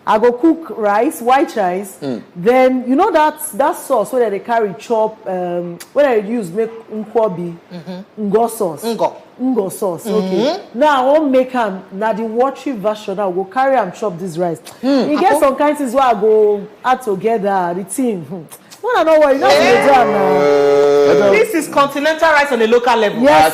I go cook rice, white rice. Then you know that sauce where they carry chop, where they use make nkwobi, ngo sauce. Ngo sauce. Okay. Now I won't make them. Now the watery version, I go carry and chop this rice. You get some kinds of where I go add together the team. I don't know what you know. This is continental rice on a local level. Yes,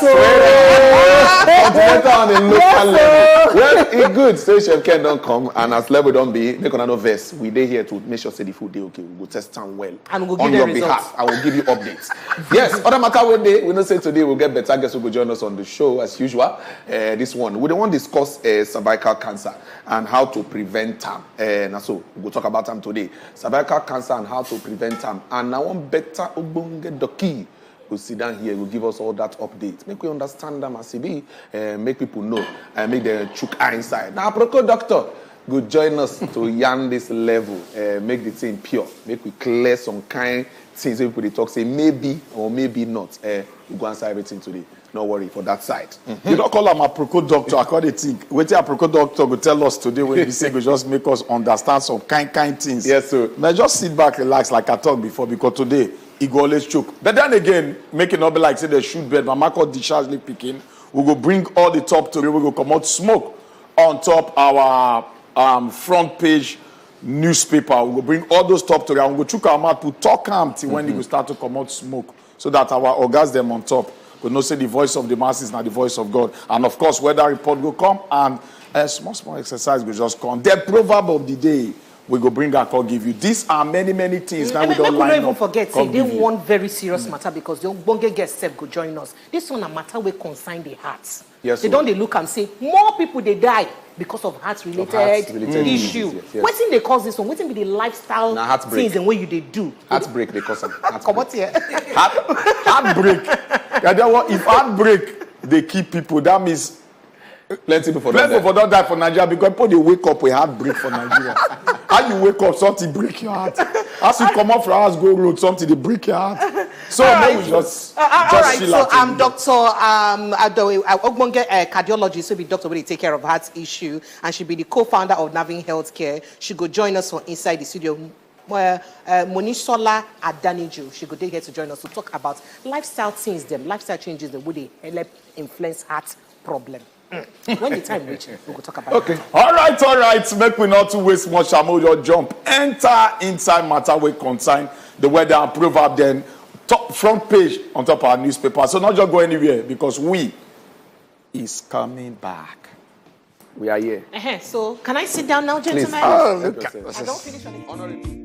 continental on a local level. Well, it's good. So Chef Ken don't come, and as level don't be, make another verse. We dey here to make sure say the food dey okay. We go test them well. And we'll on give your the behalf. I will give you updates. Yes, other matter one day. We know say today we'll get better guests who will join us on the show as usual. This one we don't want to discuss cervical cancer and how to prevent them. And so we'll talk about them today. Cervical cancer and how to prevent them. And now one better Ogbonge doki will sit down here, will give us all that update. Make we understand them as it be, make people know, and make them chook eye inside. Now, Proko Doctor, go join us to yarn this level, make the thing pure, make we clear some kind things that people talk, say maybe or maybe not. We go answer everything today. No worry for that side. You don't call him a Proko Doctor, according to think. Wait till a Proko Doctor will tell us today when we say we just make us understand some kind things. Yes, sir. Now just sit back, relax, like I talked before, because today he go always choke. But then again, make it not be like say they shoot bed. Mama called dischargely picking. We go bring all the top to it. We go come out smoke on top our front page newspaper. We go bring all those top to it. We go choke our mouth to talk till when they will start to come out smoke, so that our orgasm on top. We know say the voice of the masses, not the voice of God. And of course, whether report will come and a small exercise will just come. The proverb of the day, we go bring and call give you. These are many things. Now we don't line up. Even forget, say they want very serious matter because the Bonge guest self go join us. This one a matter we consign the hearts. Yes, they don't they look and say more people they die because of heart-related issue. Yes. What thing they cause this one? What thing be the lifestyle things and what you they do? Heartbreak they cause them. Come on here. Heartbreak. If heartbreak they keep people, that means plenty people don't die for Nigeria because people they wake up with heartbreak for Nigeria. How you wake up, something break your heart. As you come up from house, go road, something they break your heart. So right. we just all right. So I'm Dr. Ogbonge cardiologist, will be doctor will take care of heart issue, and she'll be the co-founder of Navin Healthcare. She go join us from inside the studio. Where Monisola Adaniju, she go here to join us to talk about lifestyle things, lifestyle changes, the way they help influence heart problem. When the time reaches, we'll talk about it. All right. Make we not to waste much time. We'll jump. Enter inside matter we consign the weather and proverb then top front page on top of our newspaper. So not just go anywhere because we is coming back. We are here. So can I sit down now, gentlemen? Please. I don't finish on it.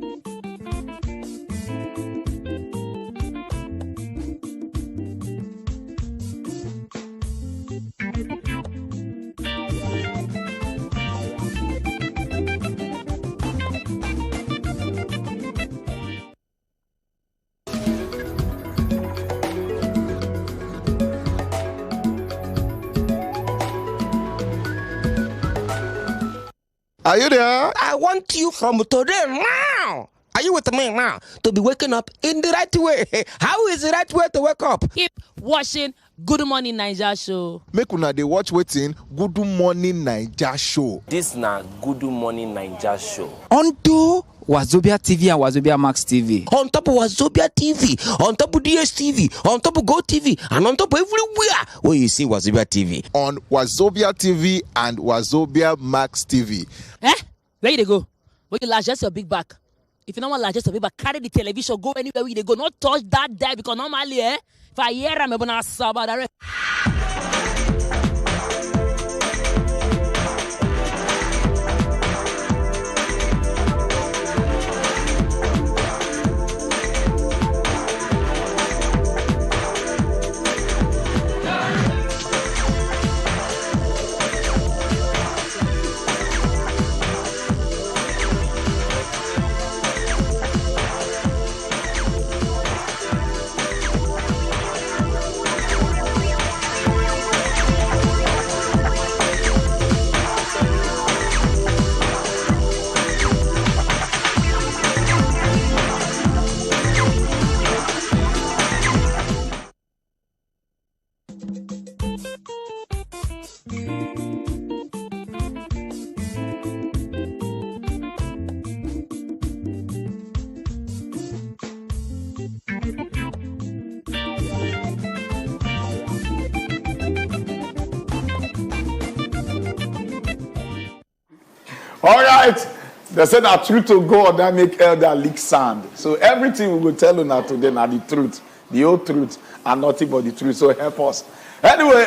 Are you there? I want you from today now. Are you with me now? To be waking up in the right way. How is the right way to wake up? Keep watching Good Morning Naija show. Make una dey watch wetin Good Morning Naija show. This na Good Morning Naija show. Onto Wazobia TV and Wazobia Max TV. On top of Wazobia TV, on top of DSTV, on top of Go TV, and on top of everywhere where you see Wazobia TV. On Wazobia TV and Wazobia Max TV. Where you go? Where you largest your big back? If you don't want largest your big back, carry the television, go anywhere where you go. Not touch that die because normally, if I hear I'm gonna sub out. All right. They said that truth to God that make elder leak sand. So everything we will tell you now today now the truth, the whole truth, and nothing but the truth. So help us. Anyway,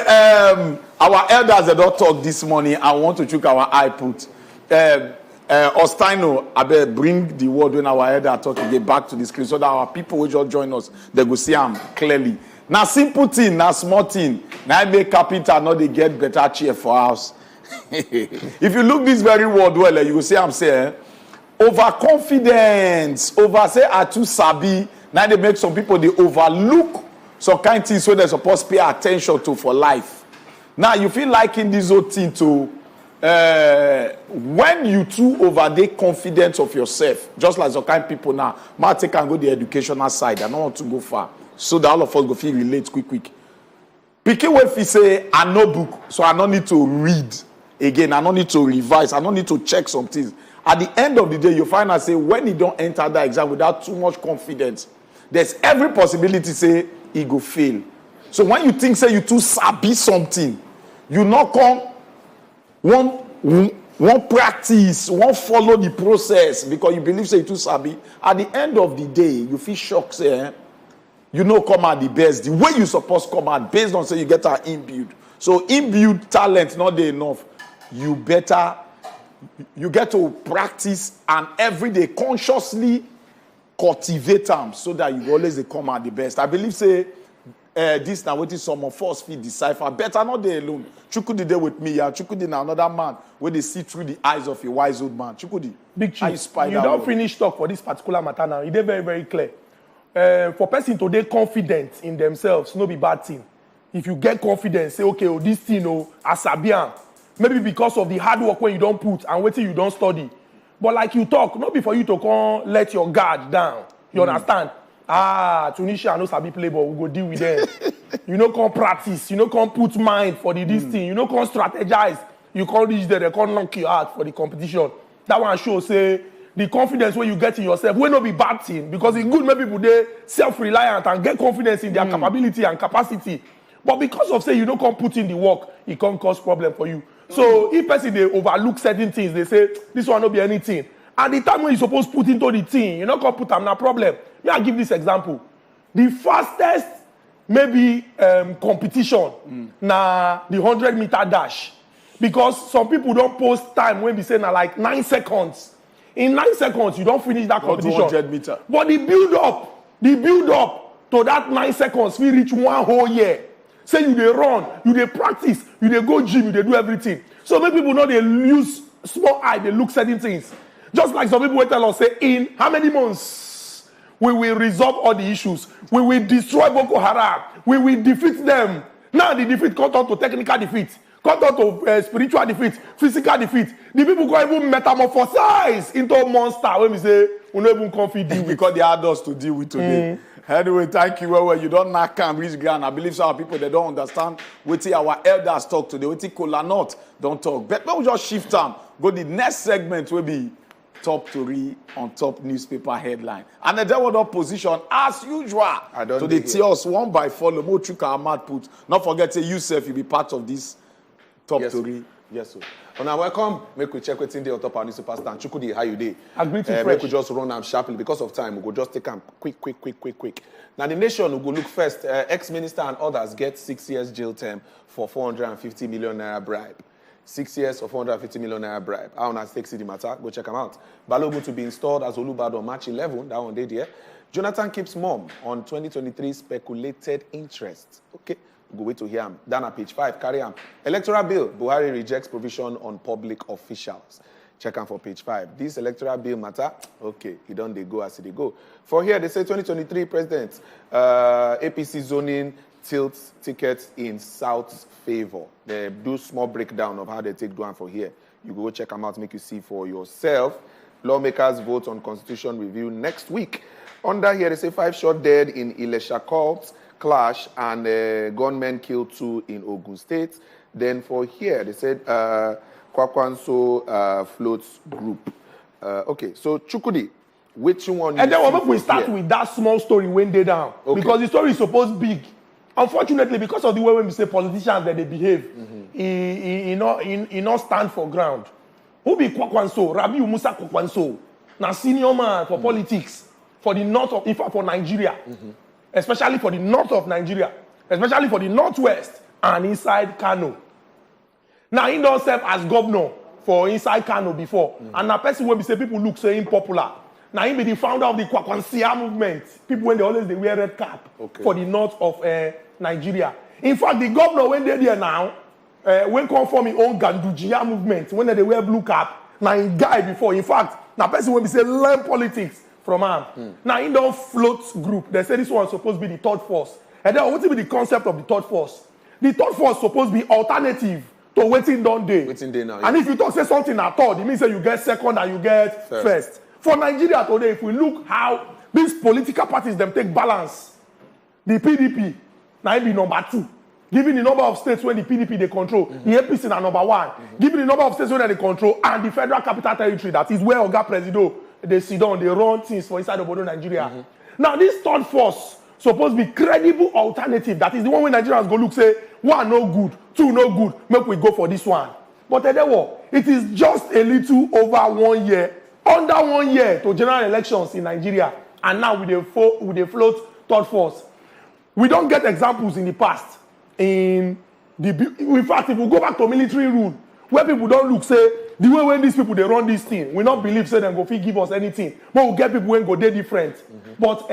our elders they don't talk this morning. I want to check our eye put. Ostino, I bet bring the word when our elder talk again back to the screen so that our people will just join us. They will see them clearly. Now simple thing, now small thing. Now make capital, now they get better cheer for us. If you look this very word well, you will see I'm saying overconfidence, over say are too sabi. Now they make some people they overlook some kind of things where they're supposed to pay attention to for life. Now you feel like in this whole thing to when you too overday confidence of yourself, just like some kind of people now, might take and go the educational side. I don't want to go far, so that all of us go feel relate quick. Picking if you say I know book, so I don't need to read. Again, I don't need to revise. I don't need to check some things. At the end of the day, you find out say when you don't enter that exam without too much confidence, there's every possibility say he go fail. So when you think say you too sabi something, you not come one practice, one follow the process because you believe say you too sabi. At the end of the day, you feel shocked say you know come out the best. The way you supposed to come out based on say you get an inbuilt. So inbuilt talent not there enough. You get to practice and every day consciously cultivate them so that you always come out the best. I believe say this now what is some of us feel decipher better not there alone. Chukudi there with me, yeah. Chukudi now another man where they see through the eyes of a wise old man. Chukudi, big chief, you don't finish talk for this particular matter now. It is very very clear. For person today confident in themselves, no be bad thing. If you get confidence, say okay, oh this thing, oh asabian. Maybe because of the hard work when you don't put and waiting you don't study. But like you talk, not be for you to come let your guard down. You understand? Tunisia no sabi play, but we go deal with them. You know, come practice. You know, come put mind for this thing. You know, come strategize. You can't reach there. They can't knock you out for the competition. That one shows say the confidence when you get in yourself will not be bad thing because it's good. Maybe people they self-reliant and get confidence in their capability and capacity. But because of say you don't come put in the work, it can cause problem for you. So if person they overlook certain things, they say this one not be anything. At the time when you supposed to put into the thing, you not gonna put them no problem. May I give this example? The fastest maybe competition na the 100-meter dash. Because some people don't post time when we say na like 9 seconds. In 9 seconds, you don't finish that competition. 200 meter. But the build up to that 9 seconds, we reach 1 whole year. Say you they run, you they practice, you they go gym, you they do everything. So many people know they use small eye, they look certain things. Just like some people will tell us, say, in how many months we will resolve all the issues. We will destroy Boko Haram. We will defeat them. Now the defeat comes down to technical defeat, comes down to spiritual defeat, physical defeat. The people can even metamorphosize into a monster when we say, we don't even confident deal with. Because they had us to deal with today. Anyway, thank you. Well, you don't knock and reach ground. I believe some people they don't understand what our elders talk today. What Kola not don't talk. But we'll just shift them. Go the next segment will be top story on top newspaper headline. And the devil opposition as usual. So they tell us one by follow. More trick our mad put. Not forget to yourself you be part of this top story. Yes, sir. Now welcome. Make we check what's in the top our newspaper stand. Chukudi, how you day? Agree to make we just run them sharply because of time. We go just take them quick. Now the nation will go look first. Ex-minister and others get 6 years jail term for 450 million naira bribe. 6 years for 450 million naira bribe. How on take the matter? Go check them out. Balogun to be installed as Olubado on March 11. That one day there. Jonathan keeps mum on 2023 speculated interest. Okay. Go wait to hear him. Down at page 5, carry him. Electoral bill, Buhari rejects provision on public officials. Check him for page 5. This electoral bill matter, okay, he don't they go as they go. For here, they say 2023 president, APC zoning tilts tickets in South's favor. They do small breakdown of how they take down for here. You go check them out, make you see for yourself. Lawmakers vote on constitution review next week. Under here, they say 5 shot dead in Ilesha cults clash and gunmen killed 2 in Ogun State. Then for here, they said Kwakwanso floats group. Okay, so Chukudi, which one? And then we start with that small story when they down. Okay. Because the story is supposed big. Unfortunately, because of the way when we say politicians that they behave, he not stand for ground. Who be Kwakwanso? Rabi Musa Kwakwanso. Now senior man for politics for the north of, in fact, for Nigeria. Especially for the north of Nigeria. Especially for the northwest and inside Kano. Now he don't serve as governor for inside Kano before. And now person when we say people look so unpopular. Now he be the founder of the Kwakwansia movement. People when they wear red cap for the north of Nigeria. In fact, the governor when they're there now, when come from his own Gandujia movement, when they wear blue cap, now he guy before. In fact, now person when we say learn politics from him. Now he don't float group. They say this one supposed to be the third force. And then what will be the concept of the third force? The third force supposed to be alternative to waiting down day. Waiting day now. And if you don't say something at all, it means that you get second and you get first. For Nigeria today, if we look how these political parties them take balance, the PDP now be number 2. Given the number of states when the PDP they control, the APC are number 1. Given the number of states when they control, and the Federal Capital Territory, that is where Oga Presido, they sit down, they run things for inside of Nigeria. Now this third force supposed to be credible alternative. That is the one when Nigerians go look, say, 1 no good, 2 no good, make we go for this one. But it is just a little over 1 year, under 1 year to general elections in Nigeria. And now with the float third force. We don't get examples in the past. In fact, if we go back to military rule, where people don't look, say, the way when these people they run this thing, we not believe say them go fit give us anything. But we get people when go they different. But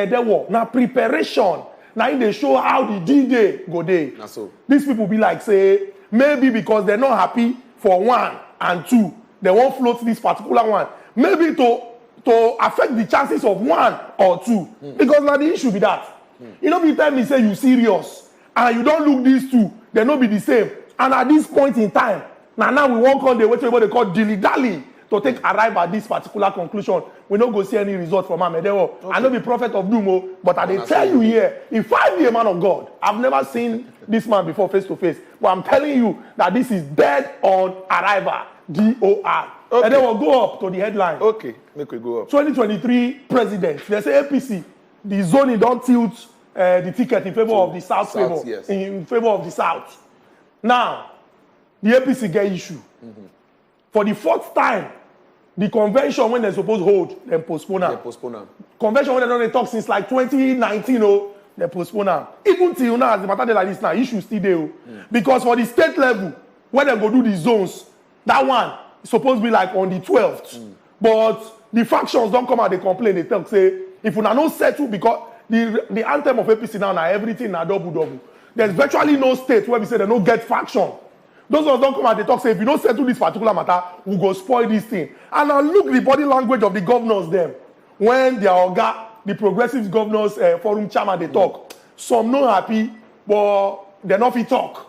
now preparation, now they show how the D-Day go day. So. These people be like, say, maybe because they're not happy for 1 and 2, they won't float this particular one. Maybe to affect the chances of 1 or 2. Because now the issue be that. You know, if you tell me say you serious and you don't look these two, they not be the same. And at this point in time, now we won't call the what they call dilly-dally to take arrive at this particular conclusion. We don't go see any result from him. I know be prophet of doom, but I they tell you here, if I be a man of God, I've never seen this man before face to face. But I'm telling you that this is dead on arrival. D-O-R. Okay. And then we'll go up to the headline. Okay, make we go up. 2023 president. They say APC, the zoning don't tilt the ticket in favor of the South favor. Yes. In favor of the South. Now, the APC get issue. For the 4th time, the convention when they're supposed to hold, they postpone them. Convention when they don't talk since like 2019, they postpone them. Even till now, as the matter like this now, issue still there. Because for the state level, when they go do the zones, that one is supposed to be like on the 12th. But the factions don't come out, they complain, they tell, say, if you not settle, because the anthem of APC now, everything now double. There's virtually no state where we say they don't get faction. Those ones don't come out, they talk, say, if you don't settle this particular matter, we'll go spoil this thing. And now look the body language of the governors them. When they are the progressive governors forum chairman, they talk. Some not happy, but they're not fit talk.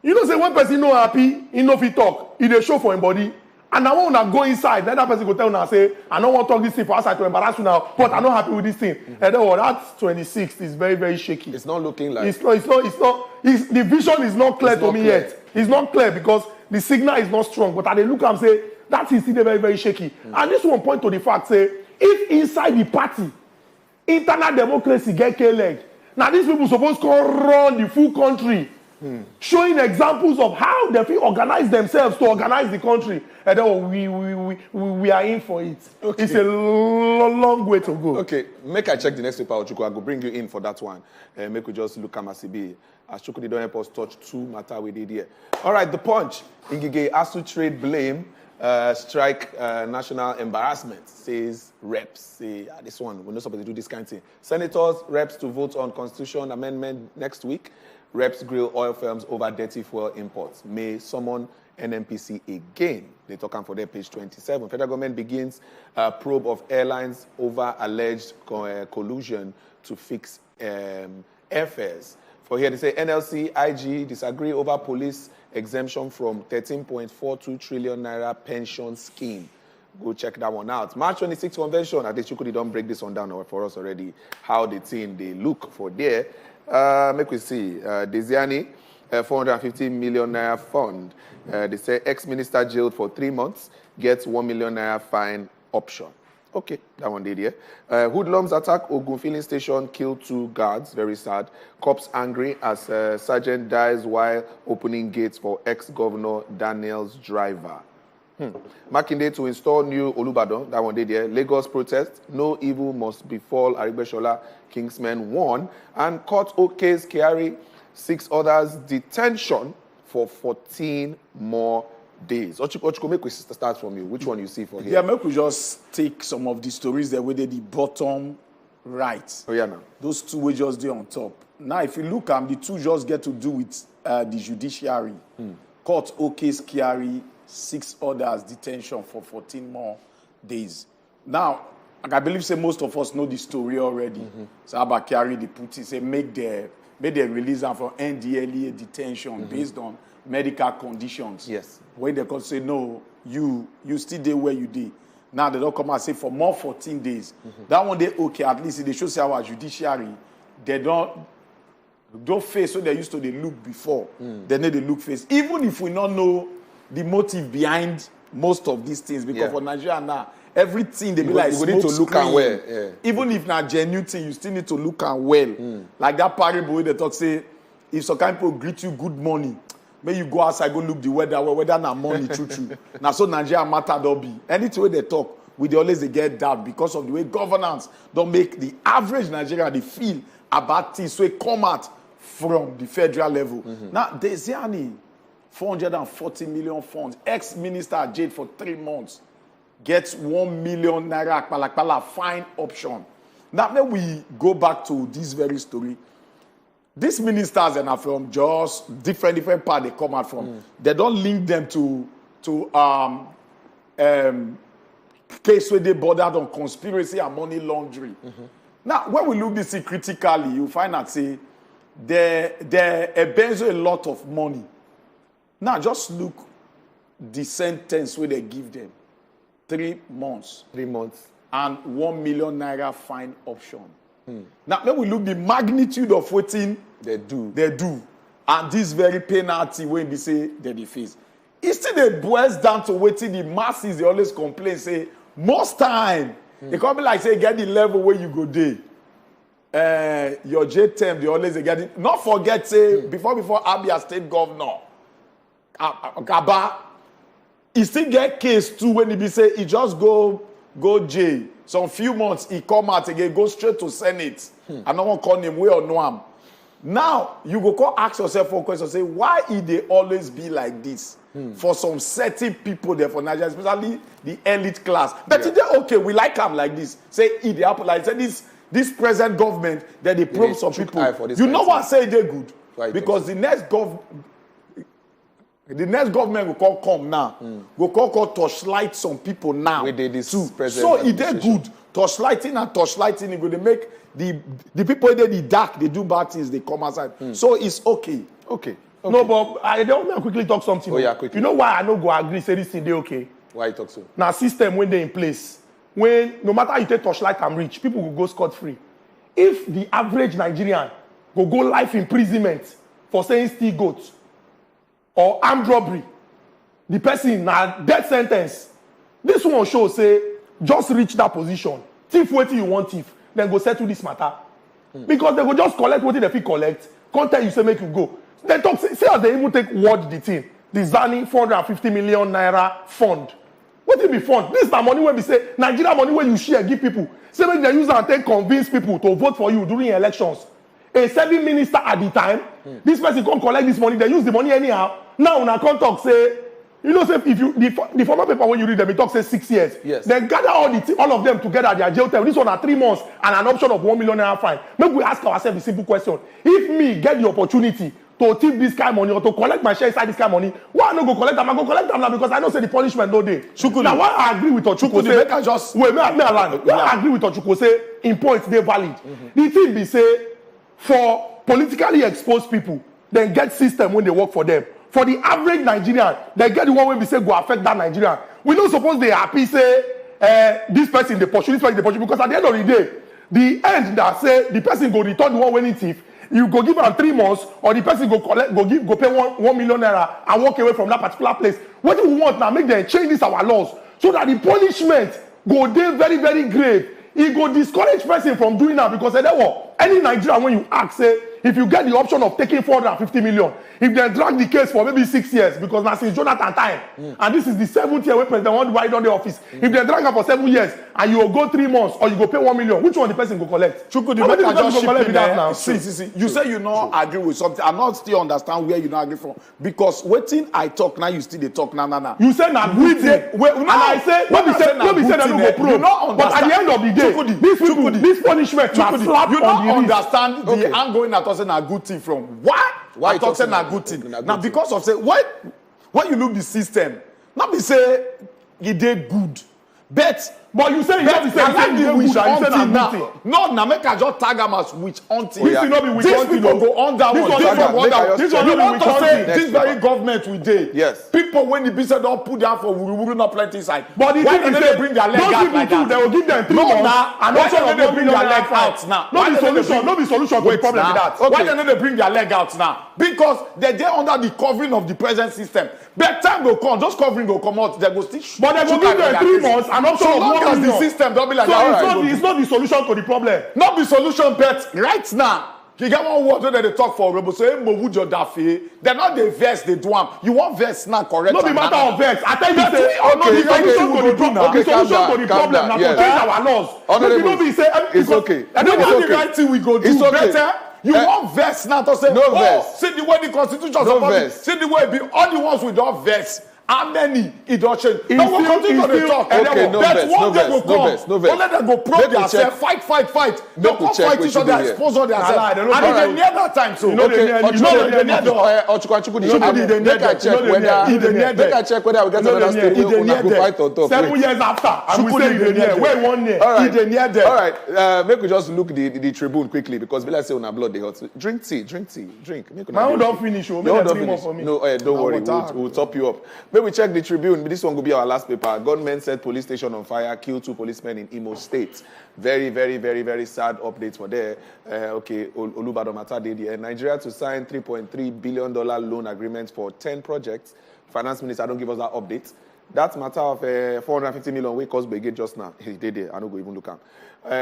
You know, say one person not happy, he no fit talk. He dey show for him body. And I want to go inside. Then that person go tell you now, say, I don't want to talk this thing for outside to embarrass you now, but I'm not happy with this thing. And then that 26th is very, very shaky. It's not looking like... The vision is not clear to me yet. It's not clear because the signal is not strong. But I look and say, that is still very, very shaky. And this one point to the fact, say, if inside the party, internal democracy get K-leg, now these people supposed to run the full country, showing examples of how they feel organize themselves to organize the country. And then we are in for it. Okay. It's a long way to go. Okay, make I check the next paper, Chuku. I go bring you in for that one. Make we just look at Masibi. As Chuku, they don't help us touch 2 matter we did here. All right, the punch. Ingige Asu trade blame, strike national embarrassment, says reps. Say, this one, we're not supposed to do this kind of thing. Senators, reps to vote on constitution amendment next week. Reps grill oil firms over dirty fuel imports. May summon NNPC again. They talk on for their page 27. Federal government begins a probe of airlines over alleged collusion to fix airfares. For here, they say NLC, IG disagree over police exemption from 13.42 trillion naira pension scheme. Go check that one out. March 26th convention. I think Chukudi don't break this one down for us already. How the team they look for there. Make we see. Desiani, 450 million naira fund. They say ex-minister jailed for 3 months, gets 1 million naira fine option. Okay, that one did here. Hoodlums attack Ogun filling station, kill 2 guards. Very sad. Cops angry as sergeant dies while opening gates for ex-governor Daniel's driver. Makinde to install new Olubadan, that one day there. Lagos protest, no evil must befall Arigbeshola, Kingsmen won. And court OK's carry 6 others detention for 14 more days. Ochiko, make we start from you. Which one you see for here? Yeah, make we just take some of the stories that were the bottom right. Oh, yeah, now. Those two we just do on top. Now, if you look at the two just get to do with the judiciary. Court OK's carry 6 others detention for 14 more days. Now, I believe say most of us know the story already. So about carry the putty, say make the release them from NDLEA detention based on medical conditions. Yes. When they can say no, you still there where you did. Now they don't come and say for more 14 days. That one they okay, at least they show say our judiciary, they don't face what they used to they look before. They need to look face. Even if we not know the motive behind most of these things, because for Nigeria now, everything they be like you need to look and well. Yeah. Even if not genuine thing, you still need to look and well. Like that parable where they talk say, if some kind of people greet you good morning, may you go outside, go look the weather na morning true. Now so Nigeria matter don't be. Anything where they talk, they always they get doubt because of the way governance don't make the average Nigerian they feel about things so it come out from the federal level. Now there's any 440 million funds. Ex-minister jailed for 3 months. Gets 1 million naira kpala fine option. Now, when we go back to this very story, these ministers are from just different parts they come out from. They don't link them to case where they bordered on conspiracy and money laundering. Now, when we look this critically, you find that say they embezzle a lot of money. Now, just look the sentence where they give them. 3 months. 3 months. And 1 million naira fine option. Now, when we look the magnitude of what they do. And this very penalty when they say they face. It still boils down to what the masses, they always complain, say, most time, they come be like, say, get the level where you go there. Your J term, they always get it. Not forget, say, before Abia State Governor, Gaba, he still get case too when he be say he just go jail. Some few months he come out again, go straight to Senate. I no one call him way or no him. Now you go come ask yourself for question, say why they always be like this for some certain people there for Nigeria, especially the elite class. But today okay, we like them like this. Say they happen like say this present government that they probe some people. You know what say they good because the next government will come now. Will call torchlight some people now. Too. So it they good. Torchlighting, it will make the people that the dark, they do bad things, they come outside. So it's okay. Okay. No, but I don't want to quickly talk something. Oh, yeah, quickly. You know why I don't go agree, say this thing they okay? Why you talk so? Now system when they in place, when no matter how you take torchlight and reach, people will go scot-free. If the average Nigerian go life imprisonment for saying steal goats, or armed robbery, the person na death sentence. This one show say just reach that position. Thief wetin you want thief, then go settle this matter. Because they go just collect wetin they fit collect, come tell you say make you go. They talk say as they even take word the thing. The Zani 450 million naira fund. Wetin be fund? This na money wey be say Nigeria money wey you share give people. Say make they use am take convince people to vote for you during elections. A serving minister at the time, this person can't collect this money, they use the money anyhow. Now, when I come talk, say, you know, say if you the former paper when you read them, it talks say 6 years. Yes. Then gather all of them together at their jail term. This one are 3 months and an option of 1 million naira fine. Maybe we ask ourselves a simple question: if me get the opportunity to tip this kind of money or to collect my share inside this kind of money, why I no go collect them? I go collect them now because I know say the punishment no day. Now why I agree with Ochuko say I just wait me alone. Why I agree with Ochuko say in points they valid. The thing be say for politically exposed people, then get system when they work for them. For the average Nigerian, they get the one when we say go affect that Nigerian. We don't suppose they happy say this person they pursue, this person they pursue, because at the end of the day, the end that say the person go return the one winning thief, you go give am 3 months, or the person go collect, go pay 1 million naira and walk away from that particular place. What do we want now? Make them change this our laws so that the punishment go there very, very grave. It go discourage person from doing that because say that what any Nigerian when you ask say if you get the option of taking 450 million, if they drag the case for maybe 6 years, because now since Jonathan time, and this is the 7th year where President want to ride on the office, if they drag her for 7 years, and you will go 3 months, or you go pay 1 million, which one the person go collect? Chuku, the matter just ship in there now. See. You say you not agree with something. I not still understand where you not agree from. Because waiting I talk now, you still they talk now. You say na good thing. And I say, let me say that no go pro. But at the end of the day, these people, this punishment, you don't understand the ongoing at us a good thing from. Why I talk saying a good thing? Now because of say, when you look the system, not be say you did good. But you say you have to say the witch hunting now. No, make I just tag them as witch hunting. This will not be witch hunting. People go on that one. This one want to say this very government we did. Yes. People when the business don't put down for we not plenty inside. But the thing is they bring their leg out like that. They will give them 3 months. And also they bring their leg out now. No be solution to the problem with that. Why don't they bring their leg out now? Because they're under the covering of the present system. But time go come, just covering go come out. They go still. But they will give them 3 months and also because the system don't be like so it's not the solution to the problem. Not the solution, but right now, you get one word that they talk for Rebo. So, they're not the verse they do. You want verse now, correct? Not the matter of verse. I tell you, the solution to the problem. The solution to the problem now to change our laws. It's okay. And then the right thing we go do better. You want verse now to say, no verse. See the way the constitution supposed to see the way be all the ones with no verse. How many it don't change? No, we'll continue to talk. Okay, no verse. Don't let them go probe themselves, fight. Don't go fight each other, expose all themselves. And they near that time, so. Make I check whether we get another story we go fight on top. 7 years after, and we say you near. Where 1 year? All right, make we just look the Tribune quickly because we like say on our blood they hot. Drink tea. My own don't finish. Make them 3 more for me. No, don't worry. We'll top you up. We check the Tribune. This one will be our last paper. Gunmen set police station on fire, killed 2 policemen in Imo State. Very, very, very, very sad updates for there. Olubadan Mata did here. Nigeria to sign $3.3 billion loan agreement for 10 projects. Finance Minister don't give us that update. That matter of 450 million we cost Begate just now. He did it. I don't go even look at.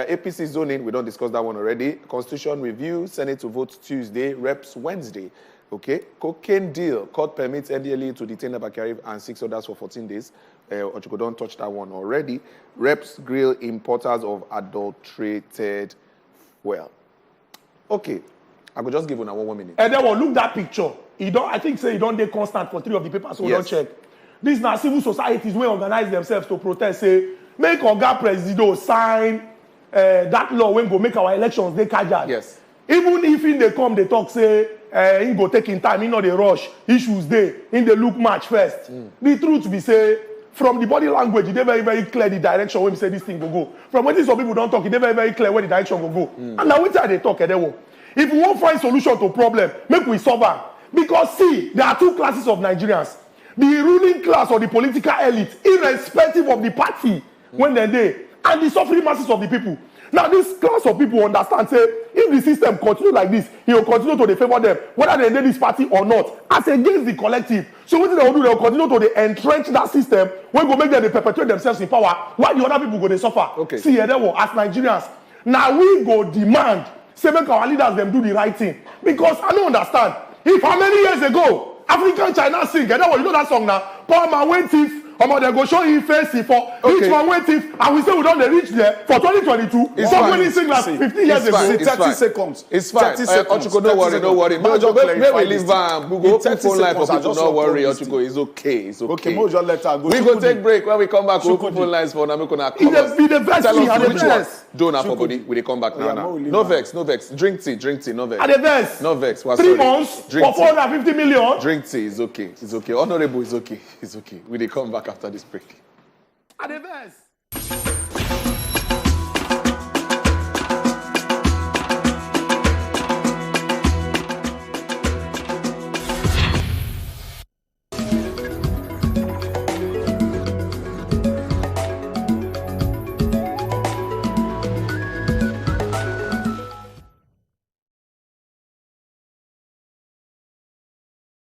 APC zoning, we don't discuss that one already. Constitution review, Senate to vote Tuesday, Reps Wednesday. Okay, cocaine deal. Court permits NDLE to detain Abakari and 6 others for 14 days. Ochuko don't touch that one already. Reps grill importers of adulterated fuel. Okay, I could just give you 1 minute. And then we'll look that picture. I think say you don't they constant for 3 of the papers, so we don't check. These now civil societies will organize themselves to protest. Say make Oga Presido sign that law when go make our elections they casual. Yes. Even if in they come, they talk say. He go taking time, he know the rush, issues there, in the look match first. The truth be say, from the body language, they very, very clear the direction when we say this thing will go. From when some people don't talk, they very, very clear where the direction will go. And now which are they talk? If we won't find solution to problem, make we solve them. Because see, there are 2 classes of Nigerians. The ruling class or the political elite, irrespective of the party, when they're there, and the suffering masses of the people. Now, this class of people understand, say, if the system continue like this, he will continue to favor them, whether they need this party or not, as against the collective. So what they will do, they will continue to entrench that system, when go make them they perpetuate themselves in power, while the other people go they suffer. Okay. See, here they will, as Nigerians, now we go demand, say, make our leaders them do the right thing. Because I don't understand. If how many years ago, African China sing, you know that song now, Poor Man Wait Thief, they go show you face for each one wait if and we say we don't reach there for 2022. Somebody sing like 50 years ago. 30 seconds. It's fine. Ochuko, don't worry. Maybe we leave we go open phone line for people. Don't worry, Ochuko. It's okay. Okay, we go take break. When we come back, we open phone lines for Namikona. Tell us which one. Don't have for body. We come back now. No vex. Drink tea. No vex. No vex. 3 months for 450 million. Drink tea. It's okay. Honorable is okay. We come back after this break.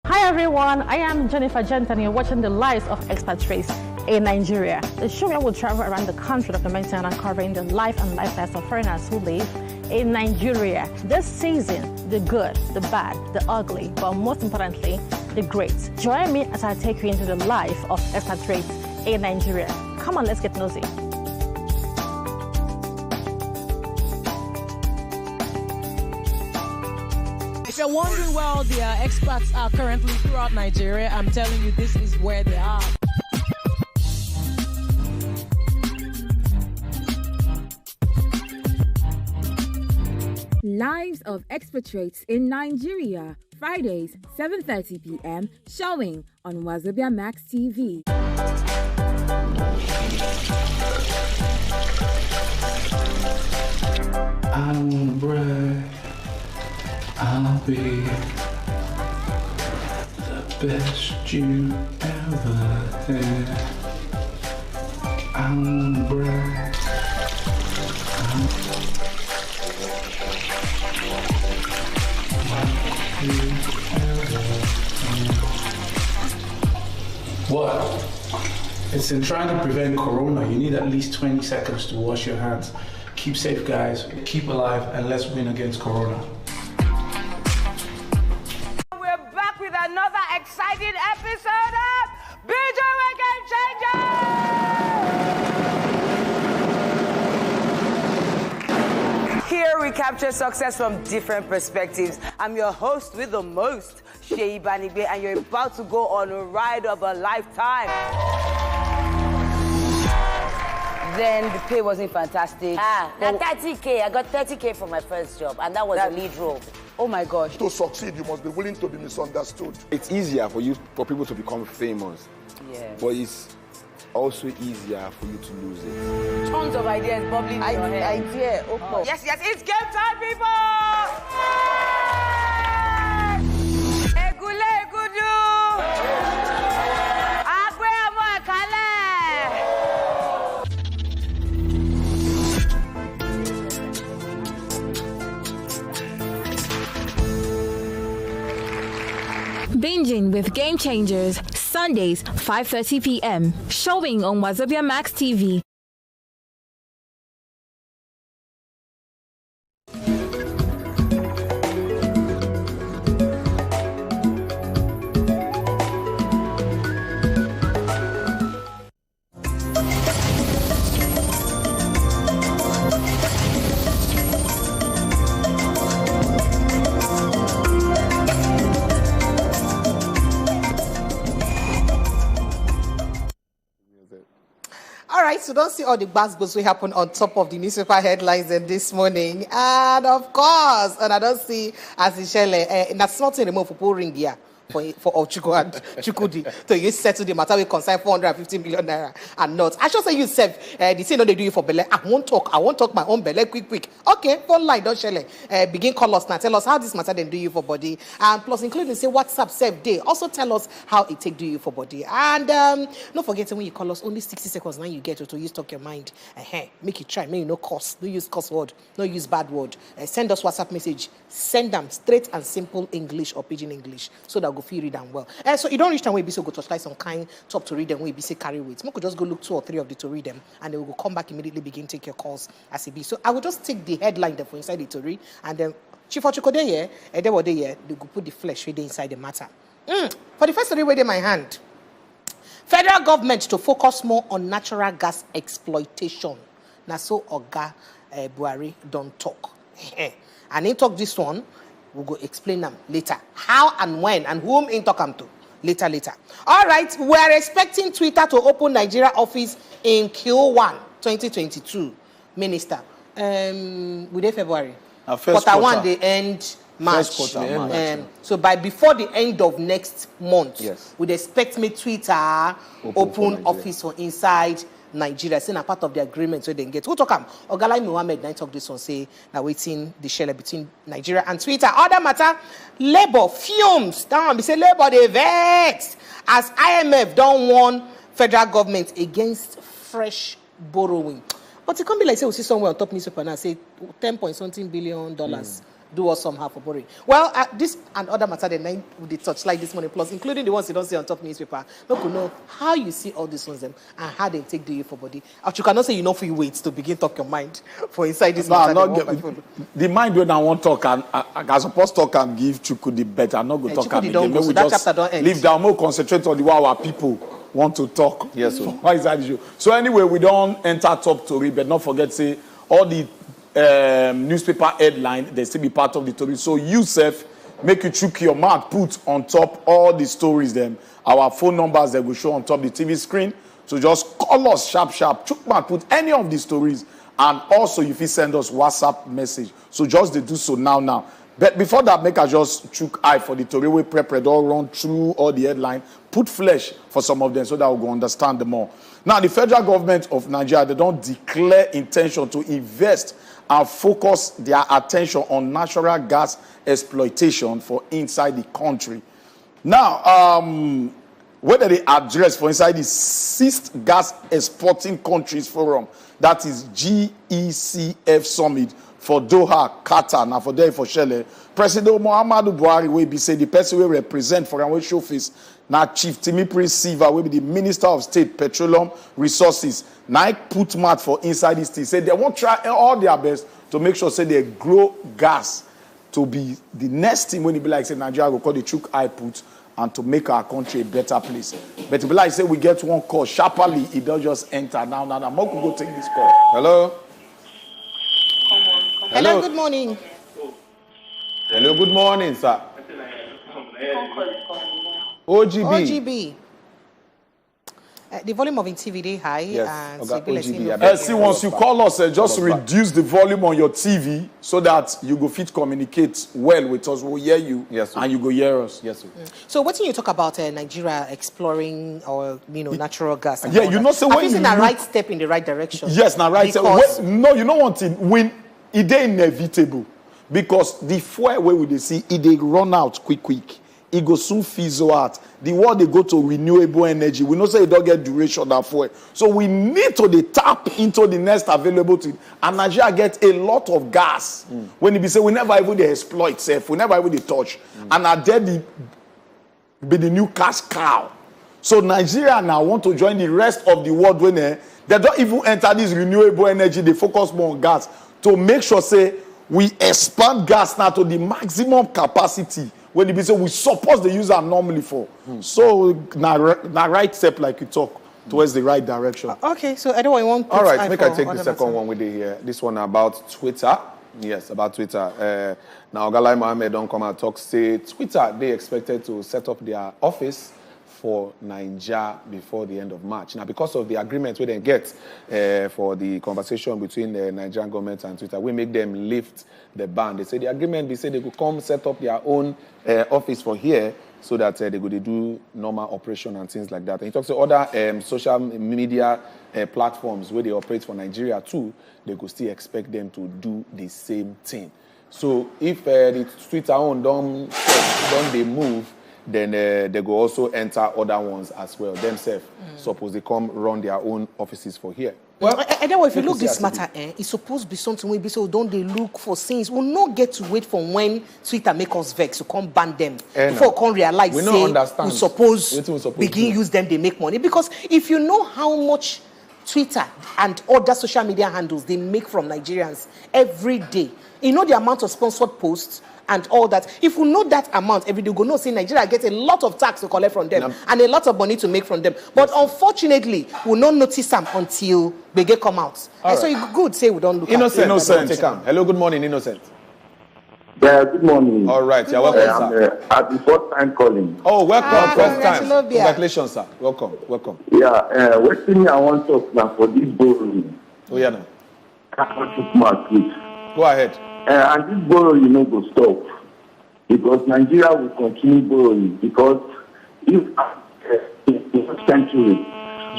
Hi everyone, I am Jennifer Gent and you're watching the Lives of Expert Race. in Nigeria. The show where we'll travel around the country documenting and uncovering the life and lifestyles of foreigners who live in Nigeria. This season, the good, the bad, the ugly, but most importantly, the great. Join me as I take you into the life of expatriates in Nigeria. Come on, let's get nosy. If you're wondering where all the expats are currently throughout Nigeria, I'm telling you, this is where they are. Lives of Expatriates in Nigeria, Fridays, 7:30 p.m., showing on Wazobia Max TV. I'm brave. I'll be the best you ever had. I'm brave. What? It's in trying to prevent corona. You need at least 20 seconds to wash your hands. Keep safe, guys. Keep alive, and let's win against corona. We're back with another exciting episode of BJ Game Changer! Here we capture success from different perspectives. I'm your host with the most, Sheyi Banigbe, and you're about to go on a ride of a lifetime. Then the pay wasn't fantastic. Now 30K. I got 30K for my first job, and that was a lead role. Oh my gosh. To succeed, you must be willing to be misunderstood. It's easier for people to become famous. Yeah. But it's also easier for you to lose it. Tons of ideas bubbling in your head. Idea. Oh. Yes, it's game time, people! Egule, Gudu! Agbe amo ekale! Binging with Game Changers, Sundays, 5:30 p.m. Showing on Wazobia Max TV. So don't see all the basketballs we happen on top of the newspaper headlines this morning. And of course, and I don't see as it shall, that's not anymore for poor ring here. For Ochuko and Chukudi to you settle the matter we concern 450 million naira and not. I should say you said the thing they do you for Bele. I won't talk my own Bele quick. Okay, phone line don't share. Begin call us now. Tell us how this matter then do you for body. And plus including say WhatsApp save day. Also tell us how it take do you for body. And don't forget when you call us only 60 seconds now you get to use talk your mind. Make it try. Make you no curse. No use curse word. No use bad word. Send us WhatsApp message. Send them straight and simple English or pidgin English so that go feel read them well. So you don't reach time where you be so go to like some kind top to read them where you be say carry weight. You could just go look 2 or 3 of the to read them and they will come back immediately begin take your calls as it be. So I will just take the headline there for inside the to read and then Chief Ochiko there here and then what they here they go put the flesh right there inside the matter. For the first story right in my hand. Federal government to focus more on natural gas exploitation. Now so Oga Buhari don't talk. And in talk this one, we'll go explain them later. How and when and whom in talk them to. Later. All right, we're expecting Twitter to open Nigeria office in Q1 2022. Minister, with February. Quarter 1, they end March. First quarter, March. So by before the end of next month, yes, we'd expect me Twitter open office for inside Nigeria, saying a part of the agreement so they can get. Who talk am? Ogalai Mohammed, I talk this one, say, now waiting the shell between Nigeria and Twitter. Other matter, Labour fumes. Down, we say Labour, they vex. As IMF don't warn federal government against fresh borrowing. But it can't be like, say, we see somewhere on top newspaper now, say $10 point something billion do us somehow for boring. Well, this and other matter the nine with the touchlight this morning, plus including the ones you don't see on top newspaper. We could know how you see all these ones them and how they take the you for body. You cannot say you know for you wait to begin talk your mind for inside this matter. The mind when I want to talk and I supposed to talk and give Chuku the better. I'm not going to talk and again. Maybe we just leave down more concentrate on the way our people want to talk. Yes, sir. Why is that issue? So anyway, we don't enter top story, but not forget say all the newspaper headline, they still be part of the story. So Yusuf, make you chook your mouth, put on top all the stories them. Our phone numbers that will show on top the TV screen. So just call us sharp. Chook mouth, put any of the stories. And also if you send us WhatsApp message. So just they do so now. But before that, make I just chook eye for the story. We prepare all run through all the headline. Put flesh for some of them so that we'll go understand them more. Now, the federal government of Nigeria, they don't declare intention to invest and focus their attention on natural gas exploitation for inside the country. Now, whether they address for inside the 6th Gas Exporting Countries Forum, that is GECF Summit for Doha, Qatar, now for there for Shele, President Muhammadu Buhari will be say the person will represent for our show face. Now, Chief Timipri Siva will be the Minister of State Petroleum Resources. Now, put mouth for inside this thing. Say they won't try all their best to make sure say they grow gas to be the next thing when it be like say Nigeria will call the chook eye put and to make our country a better place. But it be like say we get one call sharply, it don't just enter now. More could go take this call. Hello. Hello. Good morning. Hello. Good morning, sir. OGB. The volume of TV high. Yes. And see, once you call us, just reduce the volume on your TV so that you go fit communicate well with us. We'll hear you, yes, and you go hear us. Yes, sir. So, what do you talk about Nigeria exploring or natural gas? Yeah, you know, so when you a right step in the right direction. Yes, now right step. No, you know one thing. When it is inevitable because the fuel where we see it they run out quick. It go soon fizzle out. The world they go to renewable energy. We know say it don't get duration that fuel. So we need to tap into the next available thing. And Nigeria get a lot of gas. When it be say we never even they exploit self, we never even they touch. And are there be the new cash cow. So Nigeria now want to join the rest of the world when they don't even enter this renewable energy. They focus more on gas to make sure say we expand gas now to the maximum capacity. When it be so, we suppose the user normally for. So, now right step like you talk towards the right direction. Okay, so I don't want. All right, make I take the second one with the this one about Twitter. Yes, about Twitter. Now, Galai Mohammed don't come and talk. Say Twitter they expected to set up their office for Naija before the end of March. Now, because of the agreement we didn't get for the conversation between the Nigerian government and Twitter, we make them lift the ban. They say the agreement, they say they could come set up their own office for here so that they could do normal operation and things like that. And he talks to other social media platforms where they operate for Nigeria too, they could still expect them to do the same thing. So if the Twitter own don't they move, then they go also enter other ones as well. Themselves, suppose they come run their own offices for here. Well, and then if you look this matter, it's supposed to be something we be so don't they look for things. We'll not get to wait for when Twitter make us vex to come ban them before we can realize we suppose begin use them, they make money. Because if you know how much Twitter and other social media handles they make from Nigerians every day, you know the amount of sponsored posts and all that. If we know that amount every day, we go know say Nigeria gets a lot of tax to collect from them and a lot of money to make from them. But unfortunately, we'll not notice them until they get come out. And so it's good say we don't look Innocent. Hello, good morning, Innocent. Yeah, good morning. All right, you're welcome, sir. I'm at the first time calling. Oh, welcome, first time. Congratulations, sir. Welcome. Yeah, what thing I want to talk now for this borrowing. Oh, yeah, no. Go ahead. And this borrowing go stop because Nigeria will continue borrowing because if in the century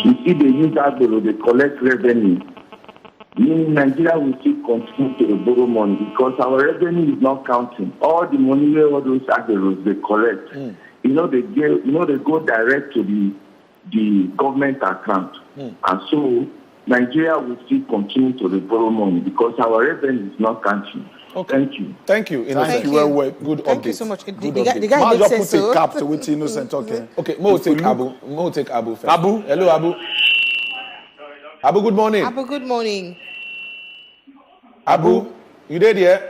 you see they use that borrow, they collect revenue. Meaning Nigeria will still continue to borrow money because our revenue is not counting. All the money all those aggregates they collect, they go direct to the government account, and so Nigeria will still continue to borrow money because our revenue is not counting. Okay. Thank you. Thank you, Innocent. Thank you. Well. Good Thank update. you so much. Good The update. guy I'll makes just sense. put a cap to with Innocent, okay? Okay, Mo will take Abu. Mo will take Abu first. Abu? Hello, Abu. Abu, good morning. Abu, good morning. Abu, you did here?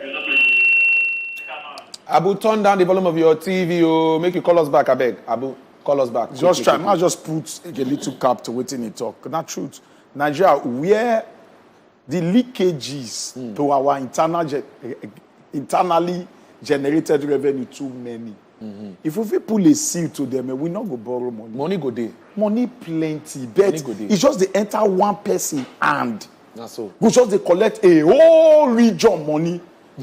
Abu, turn down the volume of your TV. Oh, make you call us back, I beg. Abu, call us back. Just try. I'll just put a little cap to wait in the talk. Not truth. Nigeria, where the leakages to our internally generated revenue too many. If we pull a seal to them, we not go borrow money. Money go there. Money plenty. But it's just they enter one person and that's so. we just they collect a whole region money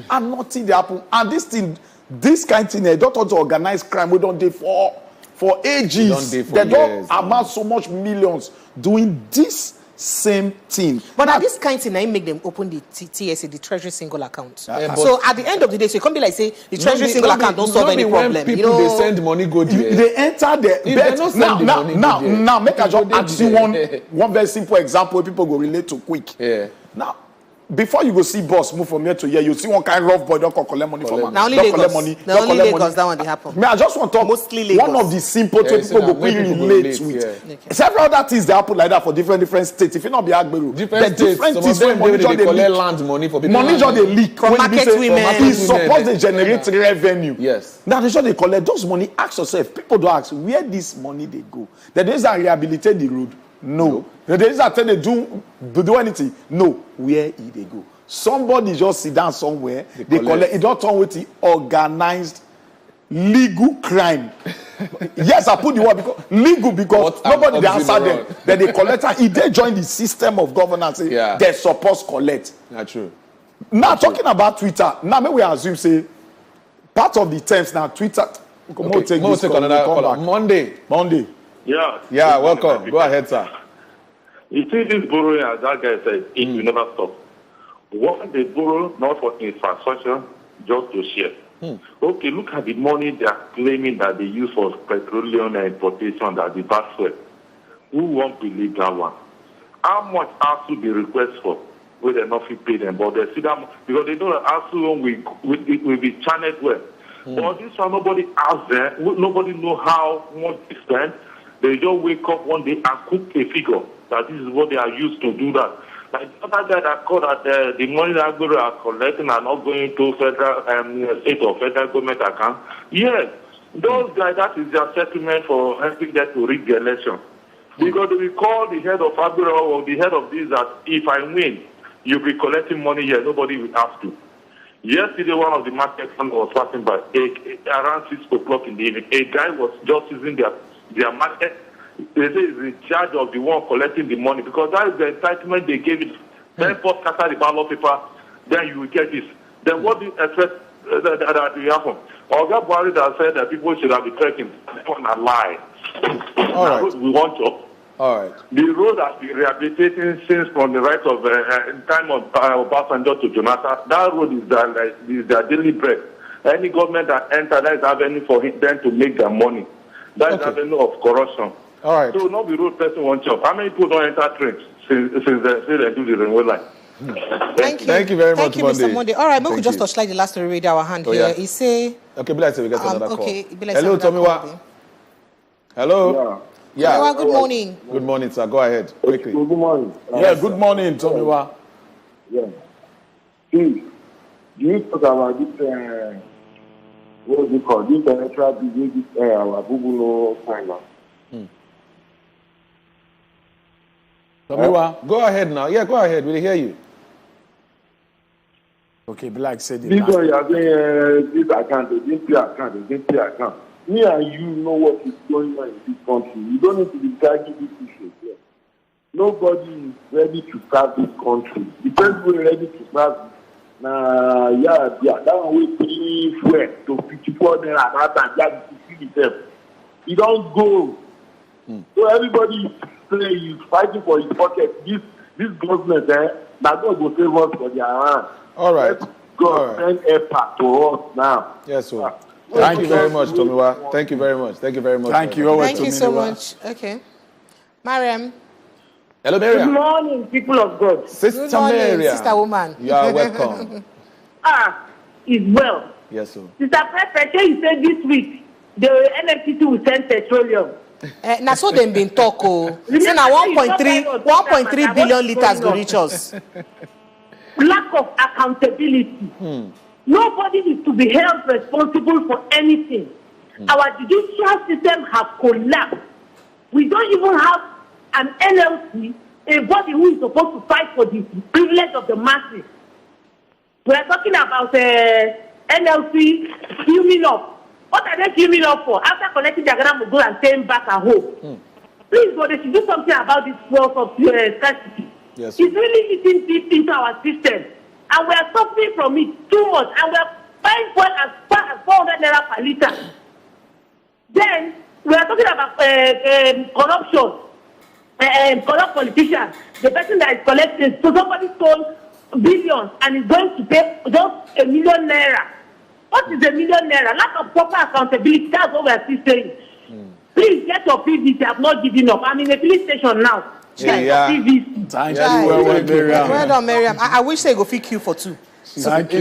and nothing they happen. And this kind of thing, they don't want to organize crime. We don't do for ages. They don't amount so much millions doing this same thing. But now this kind of thing, I make them open the TSA, the Treasury Single Account. So at the end of the day, so it can't be like say the Treasury Single Account don't solve any problem. When people they send money go there. They enter there. Now, make I just ask you one very simple example where people go relate to quick. Yeah. Now, before you go see boss move from here to here, you see one kind of rough boy don't collect money from man. Now only Lagos. Now only Lagos that one they happen. Me, I just want to talk mostly Lagos. One of the simple things people go quickly relate with. Yeah. Several other things they happen like that for different states. If it not be Agberu, different states, some of them they collect land money for people. Money just they leak. From market women. It's supposed to generate revenue. Yes. Now they just they collect those money. Ask yourself, people do ask where this money they go. The days that rehabilitate the road, no. The days that tell they do anything, no. Where they go? Somebody just sit down somewhere, they collect. It don't turn with the organized legal crime. Yes, I put the word because legal because nobody they answer them. Then they collect. If they join the system of governance, they supposed collect. That's true. Now talking about Twitter, now maybe we assume say part of the terms now Twitter. Okay, take another call. Monday. Yeah. Yeah, welcome. Go ahead, sir. You see this borrowing, as that guy said, it will never stop. What they borrow, not for infrastructure, just to share. Okay, look at the money they are claiming that they use for petroleum importation, that the bad sweat. Who won't believe that one? How much ASU they request for? Where they not pay them, but they see that because they know that ASU will be channeled well. But this one, nobody asks them. Nobody know how much they spend. They just wake up one day and cook a figure that this is what they are used to do that. Like the other guy that called that the money that Gudu are collecting are not going to federal, state or federal government account. Yes, those guys, that is their settlement for helping them to rig the election. Because they will call the head of Agro or the head of this that if I win, you'll be collecting money here. Nobody will ask you. Yesterday, one of the market funds was passing by around 6 o'clock in the evening. A guy was just using their market. They say he's in charge of the one collecting the money because that is the entitlement they gave it. Then first scatter the ballot paper, then you will get this. Then what do you expect that will happen? Oga Buhari that said that people should have been trekking. That's a lie. All right. We want to. All right. The road has been rehabilitating since from the right of time of Obasanjo to Jonathan. That road is their daily bread. Any government that enters, that is avenue for them to make their money. That is avenue of corruption. All right. So not the road person one job. How many people don't enter trains since they say they do the railway line? Thank you. Thank you very much, Thank you, Mr. Monday. All right, we could just touch the last story read our hand here. Yeah. He say okay, let's say we get another call. Okay, hello, Tomiwa. Hello. Yeah. Tomiwa, good morning. Good morning, sir. Go ahead quickly. Good morning. Good morning, Tomiwa. Yeah. Please, do you talk about this? What is it called? This extra business, our Google finance. Tomiwa, go ahead now. Yeah, go ahead. We'll hear you. Okay, Black said this one you are saying this account, this account. Me and you know what is going on in this country. You don't need to be dragging this issue here. Nobody is ready to serve this country. The person who is ready to serve that one will pay fuel to 54 naira that time. That is to see itself. You don't go. So everybody is fighting for his pocket. This government, that God will save us for their hand. All right. God send effort to us now. Yes, sir. Thank you very much, Tomiwa. Thank you very much. Thank you very much. Thank you. Thank you so much. Okay. Mariam. Hello, Good Miriam. morning, people of God. Sister Good morning, Miriam. sister woman. You are welcome. It's well. Yes, sir. Sister Prefe, you said this week the NFCC will send petroleum. Now so them been talk say now 1.3 billion liters go reach us. Lack of accountability. Nobody is to be held responsible for anything. Our judicial system has collapsed. We don't even have an NLC, a body who is supposed to fight for the privilege of the masses. We are talking about NLC fuming up. What are they fuming up for? After collecting their Ghana Mugu and staying back at home. Please, God, they should do something about this force of scarcity. Yes, it's really eating deep into our system. And we are suffering from it too much. And we are buying fuel as far as 400 naira per liter. Then, we are talking about corruption. Corrupt politicians. The person that is collecting, so somebody stole billions and is going to pay just $1 million naira. What is $1 million naira? Lack of proper accountability. That's what we are still saying. Please get your PVC. I have not given up. I'm in a police station now. Thank you. Well done, Miriam. I wish they go fit queue for two. So that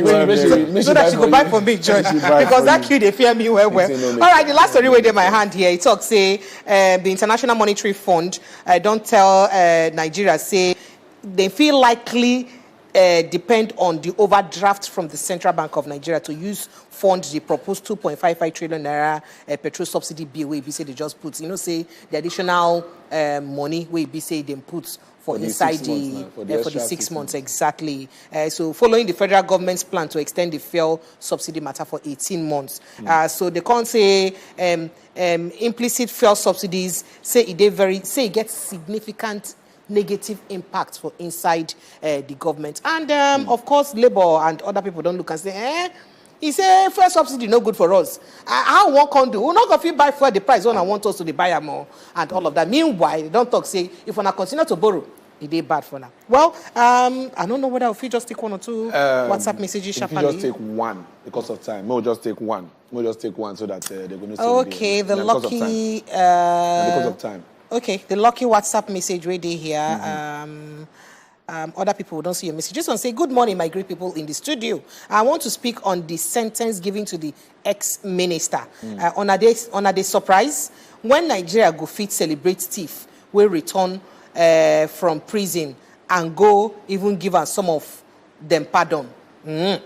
she go buy for me, George. Because that queue they fear me well. All right, the last story with in my hand here. It talks say the International Monetary Fund don't tell Nigeria say they feel likely depend on the overdraft from the Central Bank of Nigeria to use fund the proposed 2.55 trillion naira petrol subsidy bill where be say they just put, say the additional money where be say they put for inside for the 6 months exactly. So following the federal government's plan to extend the fuel subsidy matter for 18 months. So they can't say implicit fuel subsidies say it gets significant negative impact for inside the government. And of course, Labour and other people don't look and say, he say fuel subsidy no good for us. How one can do? We're not going to buy fuel the price when I want us to buy more and all of that. Meanwhile, they don't talk say if we continue to borrow, it is bad for now. Well, I don't know whether if you just take one or two WhatsApp messages. If you just take one because of time, we'll just take one. We'll just take one so that they're going to see. Okay, the lucky because of time. Okay, the lucky WhatsApp message ready here. Other people don't see your message. Just want to say, good morning, my great people in the studio. I want to speak on the sentence given to the ex-minister. On a day surprise, when Nigeria go fit celebrate thief, will return from prison and go even give us some of them pardon. If